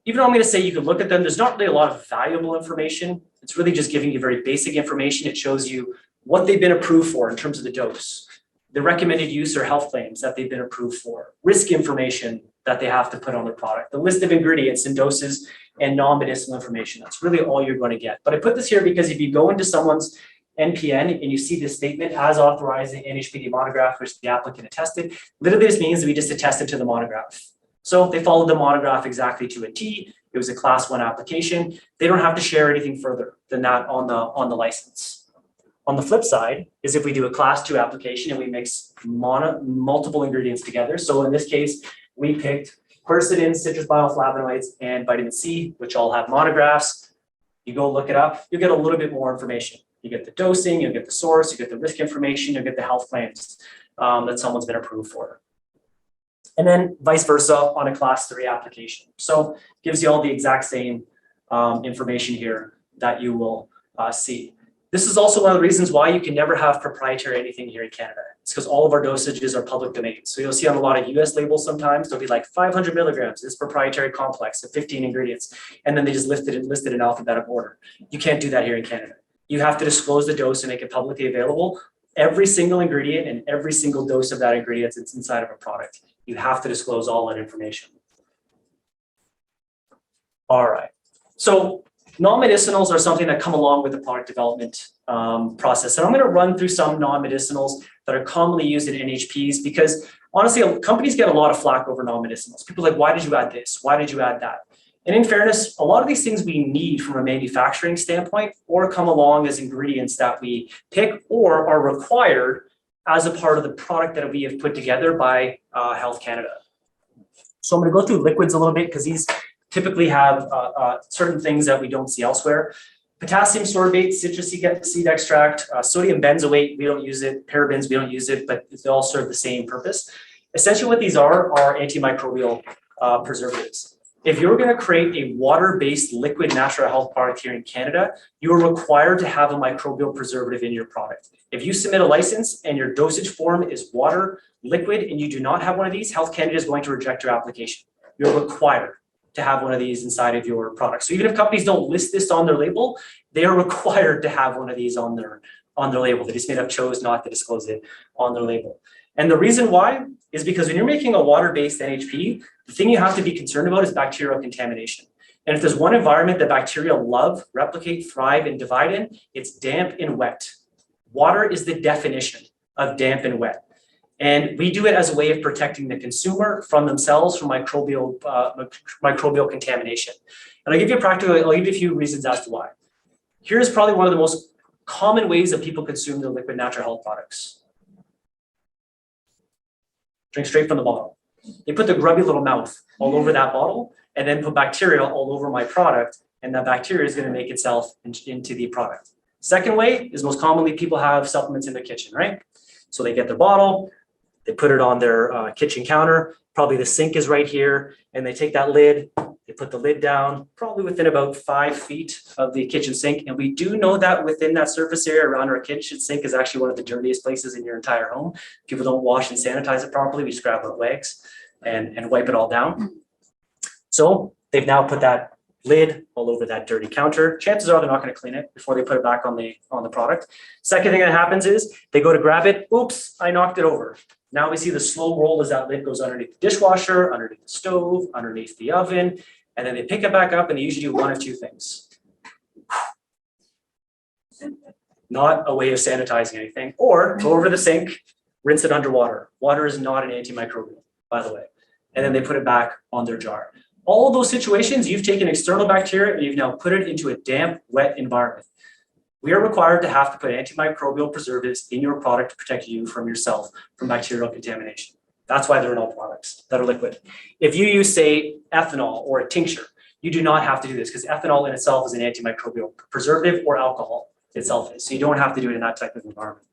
Even though I'm going to say you can look at them, there's not really a lot of valuable information. It's really just giving you very basic information. It shows you what they've been approved for in terms of the dose, the recommended use or health claims that they've been approved for, risk information that they have to put on their product, the list of ingredients and doses, and non-medicinal information. That's really all you're going to get. But I put this here because if you go into someone's NPN and you see this statement as authorizing NHPD monograph, which the applicant attested, literally this means that we just attested to the monograph. So they followed the monograph exactly to a T. It was a class 1 application. They don't have to share anything further than that on the license. On the flip side is if we do a class 2 application and we mix multiple ingredients together. So in this case, we picked quercetin, citrus bioflavonoids, and vitamin C, which all have monographs. You go look it up, you get a little bit more information. You get the dosing, you get the source, you get the risk information, you get the health claims that someone's been approved for. And then vice versa on a class 3 application. So it gives you all the exact same information here that you will see. This is also one of the reasons why you can never have proprietary anything here in Canada. It's because all of our dosages are public domain. So you'll see on a lot of US labels sometimes, there'll be like 500 milligrams, this proprietary complex of 15 ingredients, and then they just listed in alphabetical order. You can't do that here in Canada. You have to disclose the dose and make it publicly available. Every single ingredient and every single dose of that ingredient that's inside of a product. You have to disclose all that information. All right. So non-medicinals are something that come along with the product development process. And I'm going to run through some non-medicinals that are commonly used in NHPs because honestly, companies get a lot of flack over non-medicinals. People are like, why did you add this? Why did you add that? And in fairness, a lot of these things we need from a manufacturing standpoint or come along as ingredients that we pick or are required as a part of the product that we have put together by Health Canada. So I'm going to go through liquids a little bit because these typically have certain things that we don't see elsewhere. Potassium sorbate, citrus seed extract, sodium benzoate, we don't use it, parabens, we don't use it, but they all serve the same purpose. Essentially what these are antimicrobial preservatives. If you're going to create a water-based liquid natural health product here in Canada, you are required to have a microbial preservative in your product. If you submit a license and your dosage form is water, liquid, and you do not have one of these, Health Canada is going to reject your application. You're required to have one of these inside of your product. So even if companies don't list this on their label, they are required to have one of these on their label. They just may have chose not to disclose it on their label. And the reason why is because when you're making a water-based NHP, the thing you have to be concerned about is bacterial contamination. And if there's one environment that bacteria love, replicate, thrive, and divide in, it's damp and wet. Water is the definition of damp and wet. And we do it as a way of protecting the consumer from themselves from microbial contamination. And I'll give you a few reasons as to why. Here's probably one of the most common ways that people consume their liquid natural health products. Drink straight from the bottle. They put the grubby little mouth all over that bottle and then put bacteria all over my product, and that bacteria is going to make itself into the product. Second way is most commonly people have supplements in their kitchen, right? So they get their bottle, they put it on their kitchen counter, probably the sink is right here, and they take that lid, they put the lid down, probably within about 5 feet of the kitchen sink. And we do know that within that surface area around our kitchen sink is actually one of the dirtiest places in your entire home. People don't wash and sanitize it properly. We just grab our legs and wipe it all down. So they've now put that lid all over that dirty counter. Chances are they're not going to clean it before they put it back on the product. Second thing that happens is they go to grab it. Oops, I knocked it over. Now we see the slow roll as that lid goes underneath the dishwasher, underneath the stove, underneath the oven, and then they pick it back up and they usually do one of two things. Not a way of sanitizing anything, or go over the sink, rinse it underwater. Water is not an antimicrobial, by the way. And then they put it back on their jar. All of those situations, you've taken external bacteria and you've now put it into a damp, wet environment. We are required to have to put antimicrobial preservatives in your product to protect you from yourself from bacterial contamination. That's why they're in all products that are liquid. If you use, say, ethanol or a tincture, you do not have to do this because ethanol in itself is an antimicrobial preservative, or alcohol itself is. So you don't have to do it in that type of environment.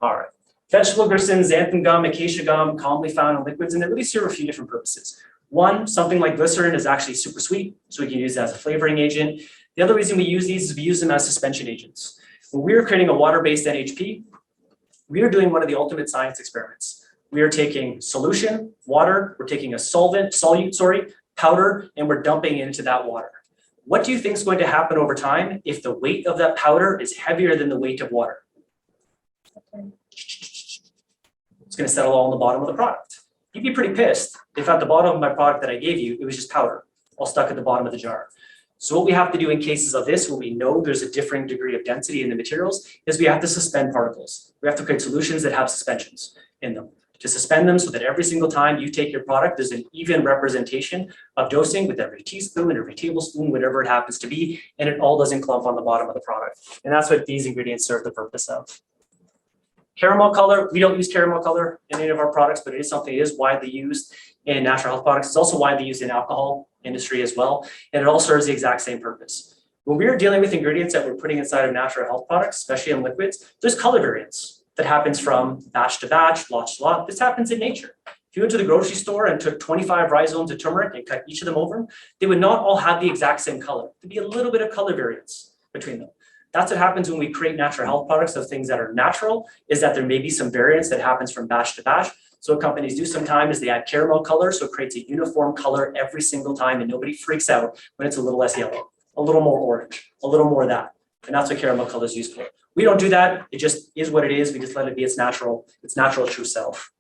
All right. Vegetable glycerins, xanthan gum, acacia gum, commonly found in liquids, and they really serve a few different purposes. One, something like glycerin is actually super sweet, so we can use it as a flavoring agent. The other reason we use these is we use them as suspension agents. When we are creating a water-based NHP, we are doing one of the ultimate science experiments. We are taking solution, water, we're taking a solute, powder, and we're dumping it into that water. What do you think is going to happen over time if the weight of that powder is heavier than the weight of water? It's going to settle all on the bottom of the product. You'd be pretty pissed if at the bottom of my product that I gave you, it was just powder, all stuck at the bottom of the jar. So what we have to do in cases of this, when we know there's a differing degree of density in the materials, is we have to suspend particles. We have to create solutions that have suspensions in them to suspend them so that every single time you take your product, there's an even representation of dosing with every teaspoon, every tablespoon, whatever it happens to be, and it all doesn't clump on the bottom of the product. And that's what these ingredients serve the purpose of. Caramel color, we don't use caramel color in any of our products, but it is something that is widely used in natural health products. It's also widely used in alcohol industry as well, and it all serves the exact same purpose. When we are dealing with ingredients that we're putting inside of natural health products, especially in liquids, there's color variance that happens from batch to batch, lot to lot. This happens in nature. If you went to the grocery store and took 25 rhizomes of turmeric and cut each of them over, they would not all have the exact same color. There'd be a little bit of color variance between them. That's what happens when we create natural health products of things that are natural, is that there may be some variance that happens from batch to batch. So what companies do sometimes is they add caramel color, so it creates a uniform color every single time, and nobody freaks out when it's a little less yellow, a little more orange, a little more that. And that's what caramel color is used for. We don't do that. It just is what it is. We just let it be its natural true self.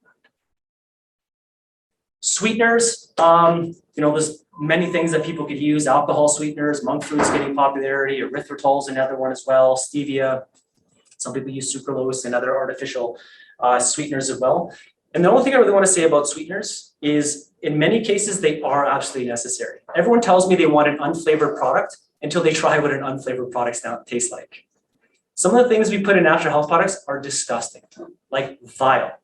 Sweeteners, there's many things that people could use. Alcohol sweeteners, monk fruit's getting popularity, erythritol is another one as well, stevia. Some people use sucralose and other artificial sweeteners as well. And the only thing I really want to say about sweeteners is in many cases, they are absolutely necessary. Everyone tells me they want an unflavored product until they try what an unflavored product tastes like. Some of the things we put in natural health products are disgusting, like vile.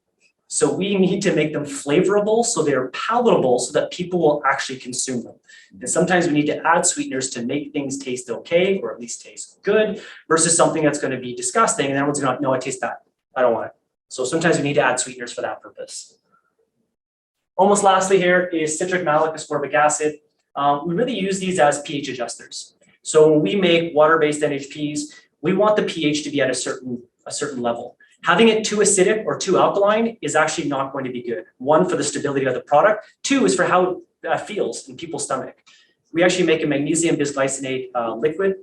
So we need to make them flavorable so they're palatable so that people will actually consume them. And sometimes we need to add sweeteners to make things taste okay, or at least taste good, versus something that's going to be disgusting and everyone's going to know it tastes bad. I don't want it. So sometimes we need to add sweeteners for that purpose. Almost lastly here is citric malic ascorbic acid. We really use these as pH adjusters. So when we make water-based NHPs, we want the pH to be at a certain level. Having it too acidic or too alkaline is actually not going to be good. One, for the stability of the product. Two, is for how it feels in people's stomach. We actually make a magnesium bisglycinate liquid.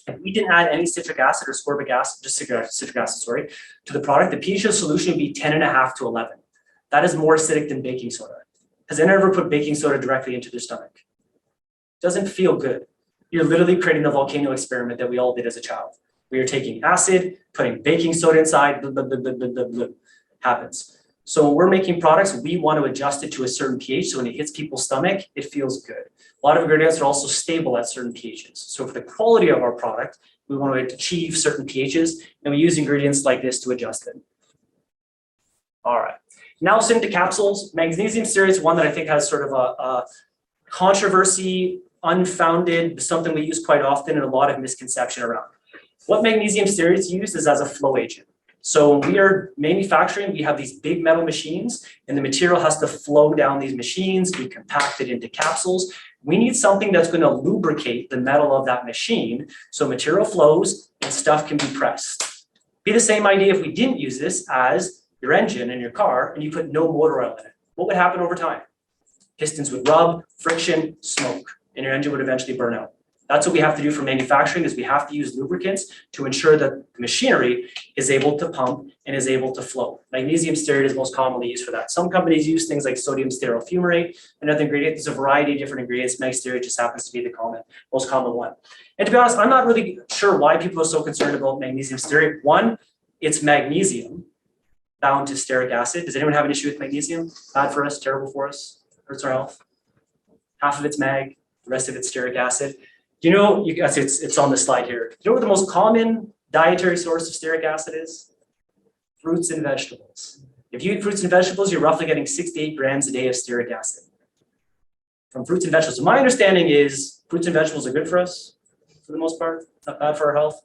If we didn't add any citric acid or ascorbic acid, just citric acid, sorry, to the product, the pH of the solution would be 10.5 to 11. That is more acidic than baking soda. Has anyone ever put baking soda directly into their stomach? Doesn't feel good. You're literally creating the volcano experiment that we all did as a child. We are taking acid, putting baking soda inside, blah, blah, blah, blah, blah, blah, blah, happens. So when we're making products, we want to adjust it to a certain pH. So when it hits people's stomach, it feels good. A lot of ingredients are also stable at certain pHs. So for the quality of our product, we want to achieve certain pHs, and we use ingredients like this to adjust it. All right. Now into capsules. Magnesium stearate is one that I think has sort of a controversy, unfounded, something we use quite often and a lot of misconception around. What magnesium stearate is used is as a flow agent. So when we are manufacturing, we have these big metal machines and the material has to flow down these machines, be compacted into capsules. We need something that's going to lubricate the metal of that machine so material flows and stuff can be pressed. Be the same idea if we didn't use this as your engine in your car and you put no motor oil in it. What would happen over time? Pistons would rub, friction, smoke, and your engine would eventually burn out. That's what we have to do for manufacturing is we have to use lubricants to ensure that the machinery is able to pump and is able to flow. Magnesium stearate is most commonly used for that. Some companies use things like sodium stearoyl fumarate, another ingredient. There's a variety of different ingredients. Mag stearate just happens to be the most common one. And to be honest, I'm not really sure why people are so concerned about magnesium stearate. One, it's magnesium bound to stearic acid. Does anyone have an issue with magnesium? Bad for us, terrible for us, hurts our health. Half of it's mag, the rest of it's stearic acid. Do you know, it's on the slide here. Do you know what the most common dietary source of stearic acid is? Fruits and vegetables. If you eat fruits and vegetables, you're roughly getting 6 to 8 grams a day of stearic acid from fruits and vegetables. So my understanding is fruits and vegetables are good for us for the most part, not bad for our health.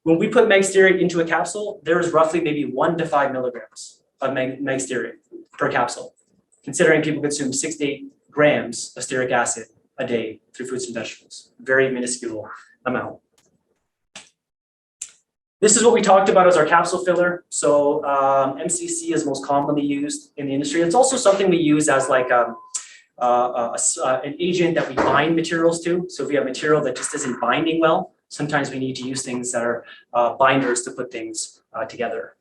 When we put mag stearate into a capsule, there is roughly maybe 1 to 5 milligrams of mag stearate per capsule, considering people consume 6 to 8 grams of stearic acid a day through fruits and vegetables, very minuscule amount. This is what we talked about as our capsule filler. So MCC is most commonly used in the industry. It's also something we use as like an agent that we bind materials to. So if we have material that just isn't binding well, sometimes we need to use things that are binders to put things together.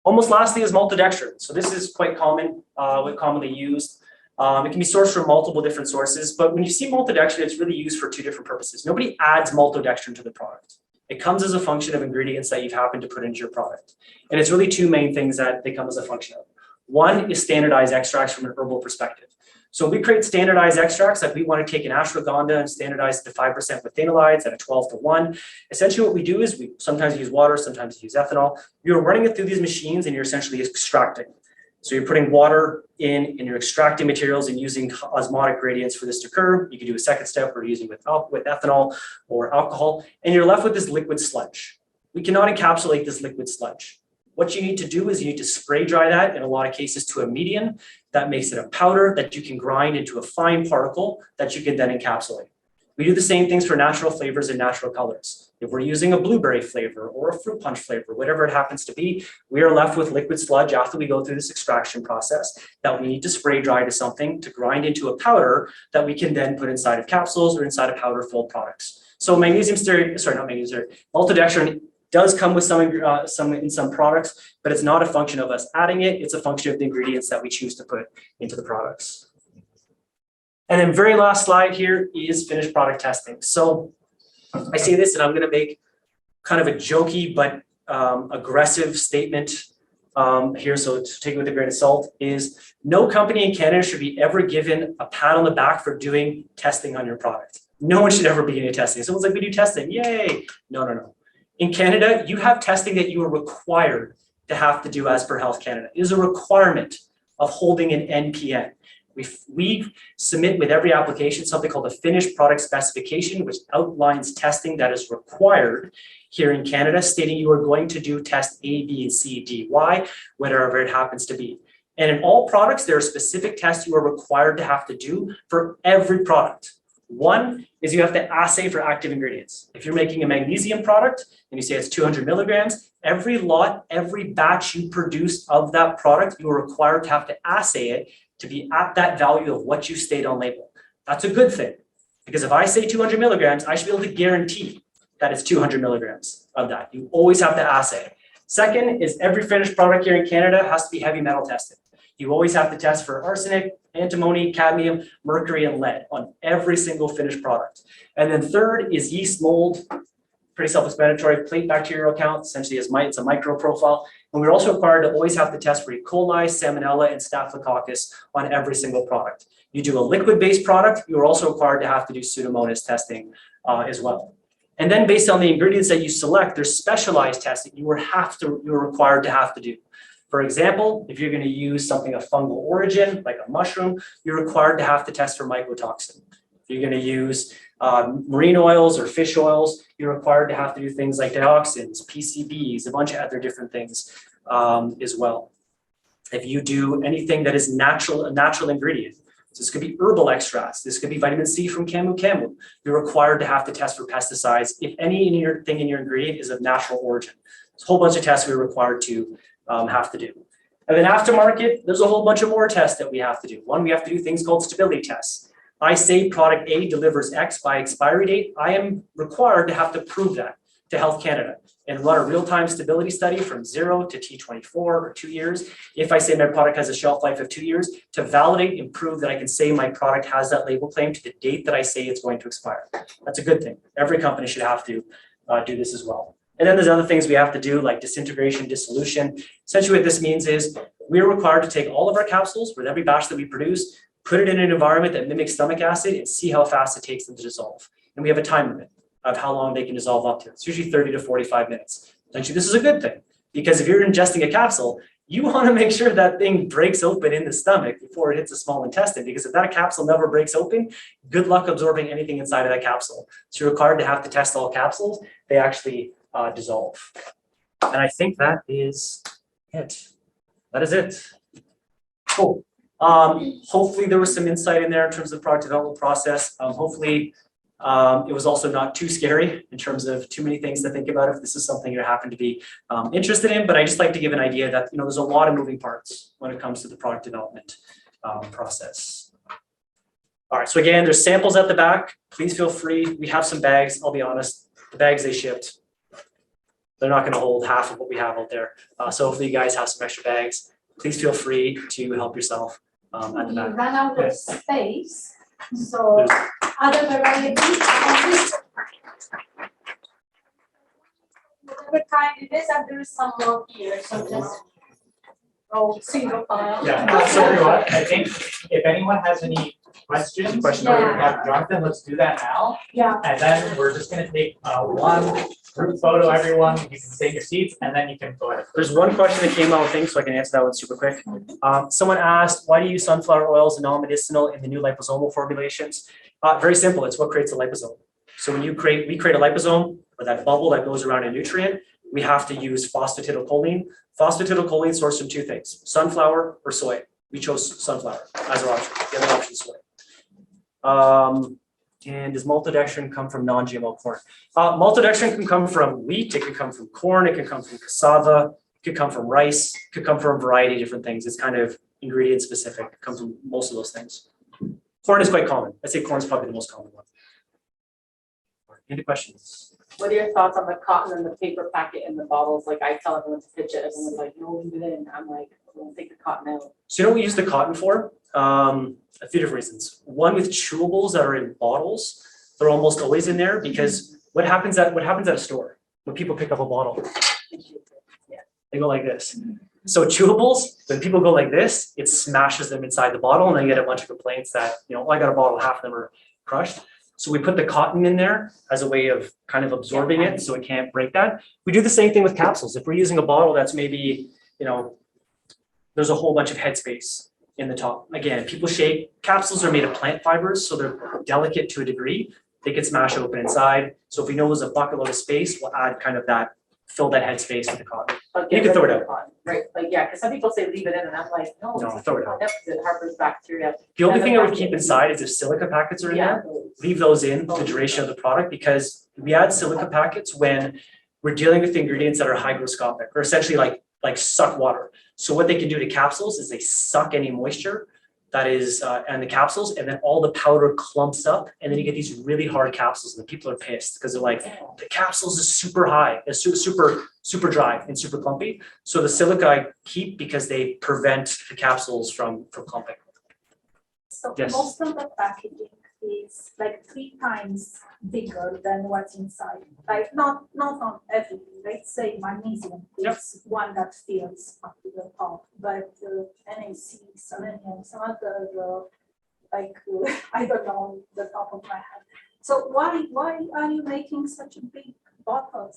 Almost lastly is maltodextrin. So this is quite common, commonly used. It can be sourced from multiple different sources, but when you see maltodextrin, it's really used for 2 different purposes. Nobody adds maltodextrin to the product. It comes as a function of ingredients that you've happened to put into your product. And it's really 2 main things that they come as a function of. One is standardized extracts from an herbal perspective. So we create standardized extracts, like we want to take an ashwagandha and standardize it to 5% with phenolides at a 12 to 1. Essentially what we do is we sometimes use water, sometimes use ethanol. You're running it through these machines and you're essentially extracting. So you're putting water in and you're extracting materials and using osmotic gradients for this to occur. You can do a second step or using with ethanol or alcohol, and you're left with this liquid sludge. We cannot encapsulate this liquid sludge. What you need to do is you need to spray dry that in a lot of cases to a medium that makes it a powder that you can grind into a fine particle that you can then encapsulate. We do the same things for natural flavors and natural colors. If we're using a blueberry flavor or a fruit punch flavor, whatever it happens to be, we are left with liquid sludge after we go through this extraction process that we need to spray dry to something to grind into a powder that we can then put inside of capsules or inside of powder-filled products. So magnesium stearate, sorry, not magnesium stearate, maltodextrin does come with some in some products, but it's not a function of us adding it. It's a function of the ingredients that we choose to put into the products. And then very last slide here is finished product testing. So I say this and I'm going to make kind of a jokey but aggressive statement here, so to take it with a grain of salt, is no company in Canada should be ever given a pat on the back for doing testing on your product. No one should ever be doing testing. Someone's like, we do testing, yay. No, no, no. In Canada, you have testing that you are required to have to do as per Health Canada. It is a requirement of holding an NPN. We submit with every application something called a finished product specification, which outlines testing that is required here in Canada, stating you are going to do test A, B, and C, D, Y, whatever it happens to be. And in all products, there are specific tests you are required to have to do for every product. One is you have to assay for active ingredients. If you're making a magnesium product and you say it's 200 milligrams, every lot, every batch you produce of that product, you are required to have to assay it to be at that value of what you state on label. That's a good thing, because if I say 200 milligrams, I should be able to guarantee that it's 200 milligrams of that. You always have to assay. Second is every finished product here in Canada has to be heavy metal tested. You always have to test for arsenic, antimony, cadmium, mercury, and lead on every single finished product. And then third is yeast mold, pretty self-explanatory, plate bacterial count, essentially it's a micro profile. And we're also required to always have to test for E. coli, salmonella, and staphylococcus on every single product. You do a liquid-based product, you're also required to have to do Pseudomonas testing as well. And then based on the ingredients that you select, there's specialized testing you're required to have to do. For example, if you're going to use something of fungal origin, like a mushroom, you're required to have to test for mycotoxin. If you're going to use marine oils or fish oils, you're required to have to do things like dioxins, PCBs, a bunch of other different things as well. If you do anything that is a natural ingredient, so this could be herbal extracts, this could be vitamin C from camu, you're required to have to test for pesticides if anything in your ingredient is of natural origin. There's a whole bunch of tests we're required to have to do. And then aftermarket, there's a whole bunch of more tests that we have to do. One, we have to do things called stability tests. I say product A delivers X by expiry date. I am required to have to prove that to Health Canada and run a real-time stability study from 0 to T24 or 2 years. If I say my product has a shelf life of 2 years, to validate and prove that I can say my product has that label claim to the date that I say it's going to expire. That's a good thing. Every company should have to do this as well. And then there's other things we have to do, like disintegration, dissolution. Essentially what this means is we're required to take all of our capsules with every batch that we produce, put it in an environment that mimics stomach acid, and see how fast it takes them to dissolve. And we have a time limit of how long they can dissolve up to. It's usually 30 to 45 minutes. Essentially, this is a good thing, because if you're ingesting a capsule, you want to make sure that thing breaks open in the stomach before it hits the small intestine, because if that capsule never breaks open, good luck absorbing anything inside of that capsule. So you're required to have to test all capsules. They actually dissolve. And I think that is it. That is it. Cool. Hopefully there was some insight in there in terms of the product development process. Hopefully it was also not too scary in terms of too many things to think about if this is something you happen to be interested in, but I just like to give an idea that there's a lot of moving parts when it comes to the product development process. All right, so again, there's samples at the back. Please feel free. We have some bags. I'll be honest, the bags they shipped, they're not going to hold half of what we have out there. So hopefully you guys have some extra bags. Please feel free to help yourself at the back. We ran out of space, so other varieties of this. Whatever kind it is, and there is some more here, so just single file. Yeah, so what, I think if anyone has any questions, Yeah. Jonathan, let's do that now. Yeah. And then we're just gonna take one group photo, everyone, you can take your seats, and then you can go ahead. There's one question that came out, I think, so I can answer that one super quick. Someone asked, why do you use sunflower oils and non-medicinal in the new liposomal formulations? Very simple, it's what creates a liposome. So when we create a liposome, or that bubble that goes around a nutrient, we have to use phosphatidylcholine. Phosphatidylcholine sourced from two things, sunflower or soy. We chose sunflower as our option, the other option is soy. And does maltodextrin come from non-GMO corn? Maltodextrin can come from wheat, it can come from corn, it can come from cassava, it could come from rice, it could come from a variety of different things. It's kind of ingredient specific, it comes from most of those things. Corn is quite common. I'd say corn is probably the most common one. Any questions? What are your thoughts on the cotton and the paper packet in the bottles? Like I tell everyone to pitch it, everyone's like, no, leave it in. I'm like, don't take the cotton out. So you know what we use the cotton for? A few different reasons. One, with chewables that are in bottles, they're almost always in there because what happens at a store when people pick up a bottle? They go like this. So chewables, when people go like this, it smashes them inside the bottle and they get a bunch of complaints that, I got a bottle, half of them are crushed. So we put the cotton in there as a way of kind of absorbing it so it can't break that. We do the same thing with capsules. If we're using a bottle that's maybe, there's a whole bunch of headspace in the top. Again, people shake, capsules are made of plant fibers, so they're delicate to a degree. They can smash open inside. So if we know there's a bucket load of space, we'll add kind of that, fill that headspace with the cotton. You can throw it out. Right, because some people say leave it in and I'm like, no. No, throw it out. Because it harbors bacteria. The only thing I would keep inside is if silica packets are in Yeah. there, leave those in the duration of the product, because we add silica packets when we're dealing with ingredients that are hygroscopic or essentially like suck water. So what they can do to capsules is they suck any moisture that is and the capsules, and then all the powder clumps up, and then you get these really hard capsules, and the people are pissed because they're like, the capsules is super high, it's super dry and super clumpy. So the silica I keep because they prevent the capsules from clumping. So Yes. most of the packaging is like 3 times bigger than what's inside. Like not on everything. Let's say magnesium is one that fills up to the top, but NaC, selenium, some other I don't know the top of my head. So why are you making such a big bottles?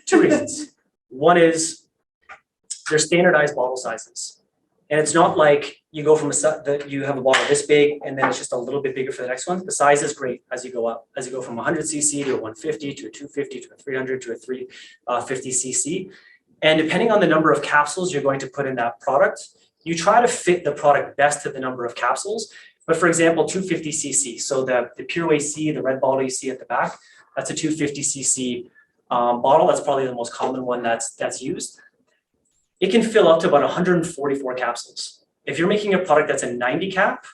2 reasons. One is they're standardized bottle sizes. And it's not like you go from you have a bottle this big and then it's just a little bit bigger for the next one. The size is great as you go up, as you go from 100 cc to a 150 to a 250 to a 300 to a 350 cc. And depending on the number of capsules you're going to put in that product, you try to fit the product best to the number of capsules. But for example, 250 cc. So the Pure Way C, the red bottle you see at the back, that's a 250 cc bottle. That's probably the most common one that's used. It can fill up to about 144 capsules. If you're making a product that's a 90 cap,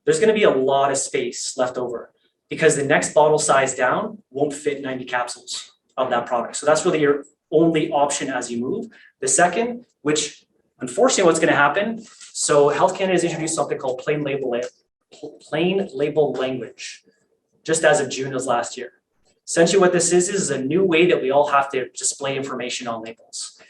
there's going to be a lot of space left over because the next bottle size down won't fit 90 capsules of that product. So that's really your only option as you move. The second, which unfortunately what's going to happen, so Health Canada has introduced something called plain label language, just as of June of last year. Essentially what this is a new way that we all have to display information on labels.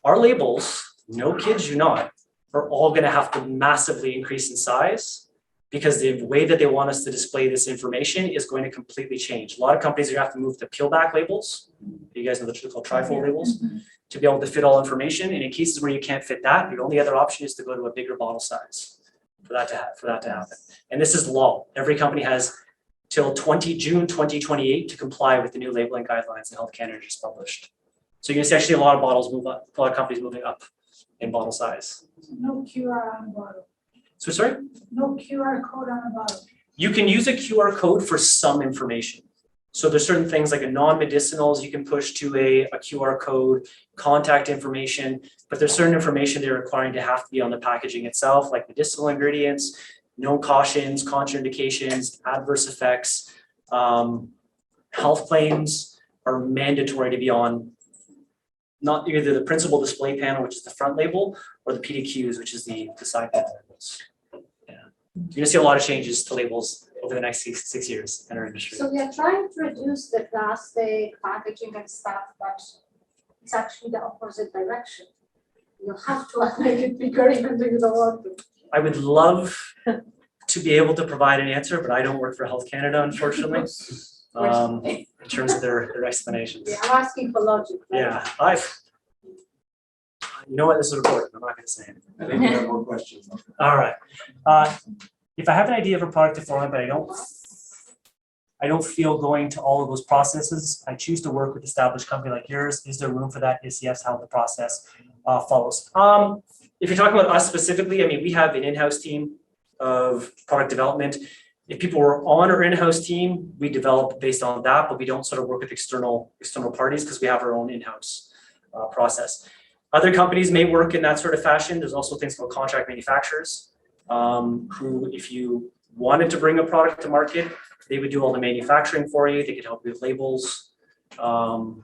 Our labels, no kids you not, are all going to have to massively increase in size because the way that they want us to display this information is going to completely change. A lot of companies are going to have to move to peel back labels. You guys know the typical trifold labels to be able to fit all information. And in cases where you can't fit that, the only other option is to go to a bigger bottle size for that to happen. And this is law. Every company has till June 2028 to comply with the new labeling guidelines that Health Canada just published. So you can see actually a lot of bottles move up, a lot of companies moving up in bottle size. No QR on a bottle. So sorry? No QR code on a bottle. You can use a QR code for some information. So there's certain things like a non-medicinals you can push to a QR code, contact information, but there's certain information they're requiring to have to be on the packaging itself, like medicinal ingredients, known cautions, contraindications, adverse effects, health claims are mandatory to be on not either the principal display panel, which is the front label, or the PDQs, which is the side panel labels. Yeah. You're gonna see a lot of changes to labels over the next six years in our industry. So we are trying to reduce the plastic packaging and stuff, but it's actually the opposite direction. You have to make it bigger even though you don't want to. I would love to be able to provide an answer, but I don't work for Health Canada, unfortunately. In terms of their explanations. Yeah, I'm asking for logic. Right? Yeah, you know what, this is recorded, I'm not gonna say anything. I think we have more questions. All right. If I have an idea of a product to formulate, but I don't feel going to all of those processes, I choose to work with established company like yours. Is there room for that? Is yes, how the process follows? If you're talking about us specifically, I mean, we have an in-house team of product development. If people were on our in-house team, we develop based on that, but we don't sort of work with external parties because we have our own in-house process. Other companies may work in that sort of fashion. There's also things called contract manufacturers who, if you wanted to bring a product to market, they would do all the manufacturing for you. They could help you with labels,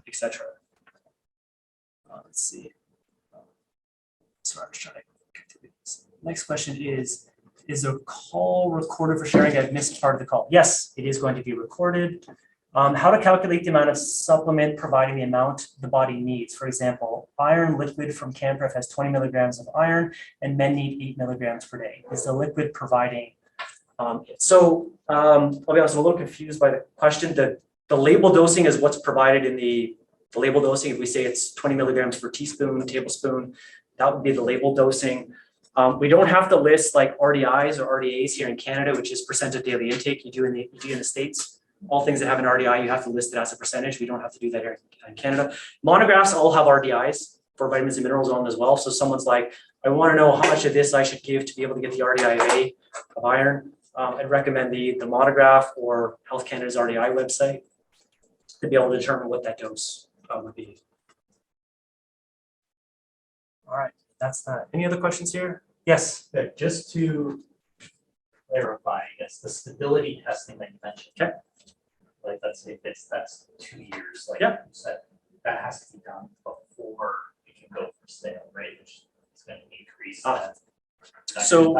etc. Let's see. Sorry, I was trying to get to this. Next question is the call recorded for sharing? I've missed part of the call. Yes, it is going to be recorded. How to calculate the amount of supplement providing the amount the body needs. For example, iron liquid from CanPrev has 20 milligrams of iron and men need 8 milligrams per day. Is the liquid providing I'll be honest, I'm a little confused by the question. The label dosing is what's provided in the label dosing. If we say it's 20 milligrams per teaspoon, tablespoon, that would be the label dosing. We don't have to list like RDIs or RDAs here in Canada, which is percent of daily intake. You do in the States. All things that have an RDI, you have to list it as a percentage. We don't have to do that here in Canada. Monographs all have RDIs for vitamins and minerals on them as well. So someone's like, I want to know how much of this I should give to be able to get the RDI of A of iron. I'd recommend the monograph or Health Canada's RDI website to be able to determine what that dose would be. All right, that's that. Any other questions here? Yes. Just to clarify, I guess, the stability testing that you mentioned. Okay. Like, let's say that's 2 years, like Yeah. you said, that has to be done before it can go for sale, right? Which is going to increase that. So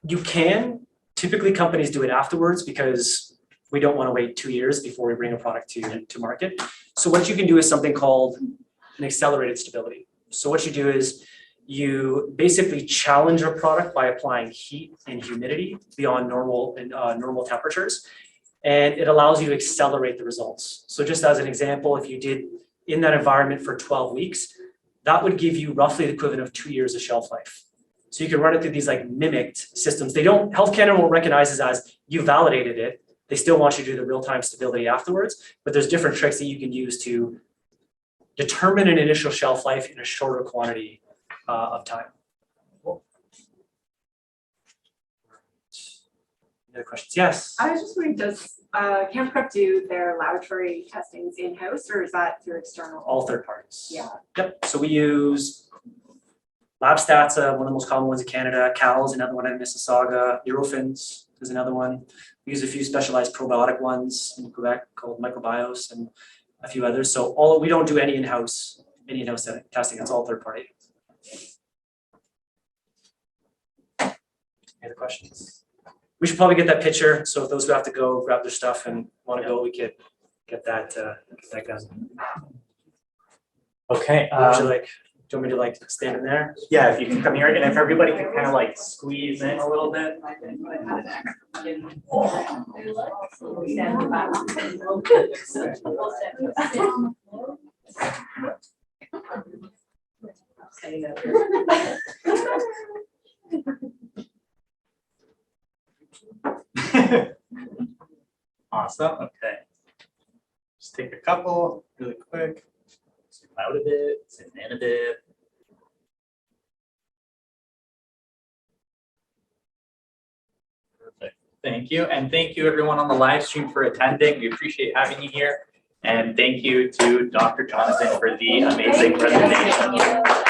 you can, typically companies do it afterwards because we don't want to wait 2 years before we bring a product to market. So what you can do is something called an accelerated stability. So what you do is you basically challenge a product by applying heat and humidity beyond normal temperatures, and it allows you to accelerate the results. So just as an example, if you did in that environment for 12 weeks, that would give you roughly the equivalent of 2 years of shelf life. So you can run it through these like mimicked systems. Health Canada won't recognize it as you validated it. They still want you to do the real-time stability afterwards, but there's different tricks that you can use to determine an initial shelf life in a shorter quantity of time. Any other questions? Yes. I was just wondering, does CanPrev do their laboratory testings in-house or is that through external? All third parties. Yeah. Yep. So we use LabStats, one of the most common ones in Canada. Cal is another one in Mississauga. Eurofins is another one. We use a few specialized probiotic ones in Quebec called Microbios and a few others. So we don't do any in-house testing. It's all third party. Any other questions? We should probably get that picture. So if those who have to go grab their stuff and want to go, we could get that done. Okay. Do you want me to like stand in there? Yeah, if you can come here, and if everybody can kind of like squeeze in a little bit. Awesome. Okay. Just take a couple really quick. Zoom out a bit, zoom in a bit. Perfect. Thank you. And thank you everyone on the live stream for attending. We appreciate having you here. And thank you to Dr. Jonothon for the amazing presentation.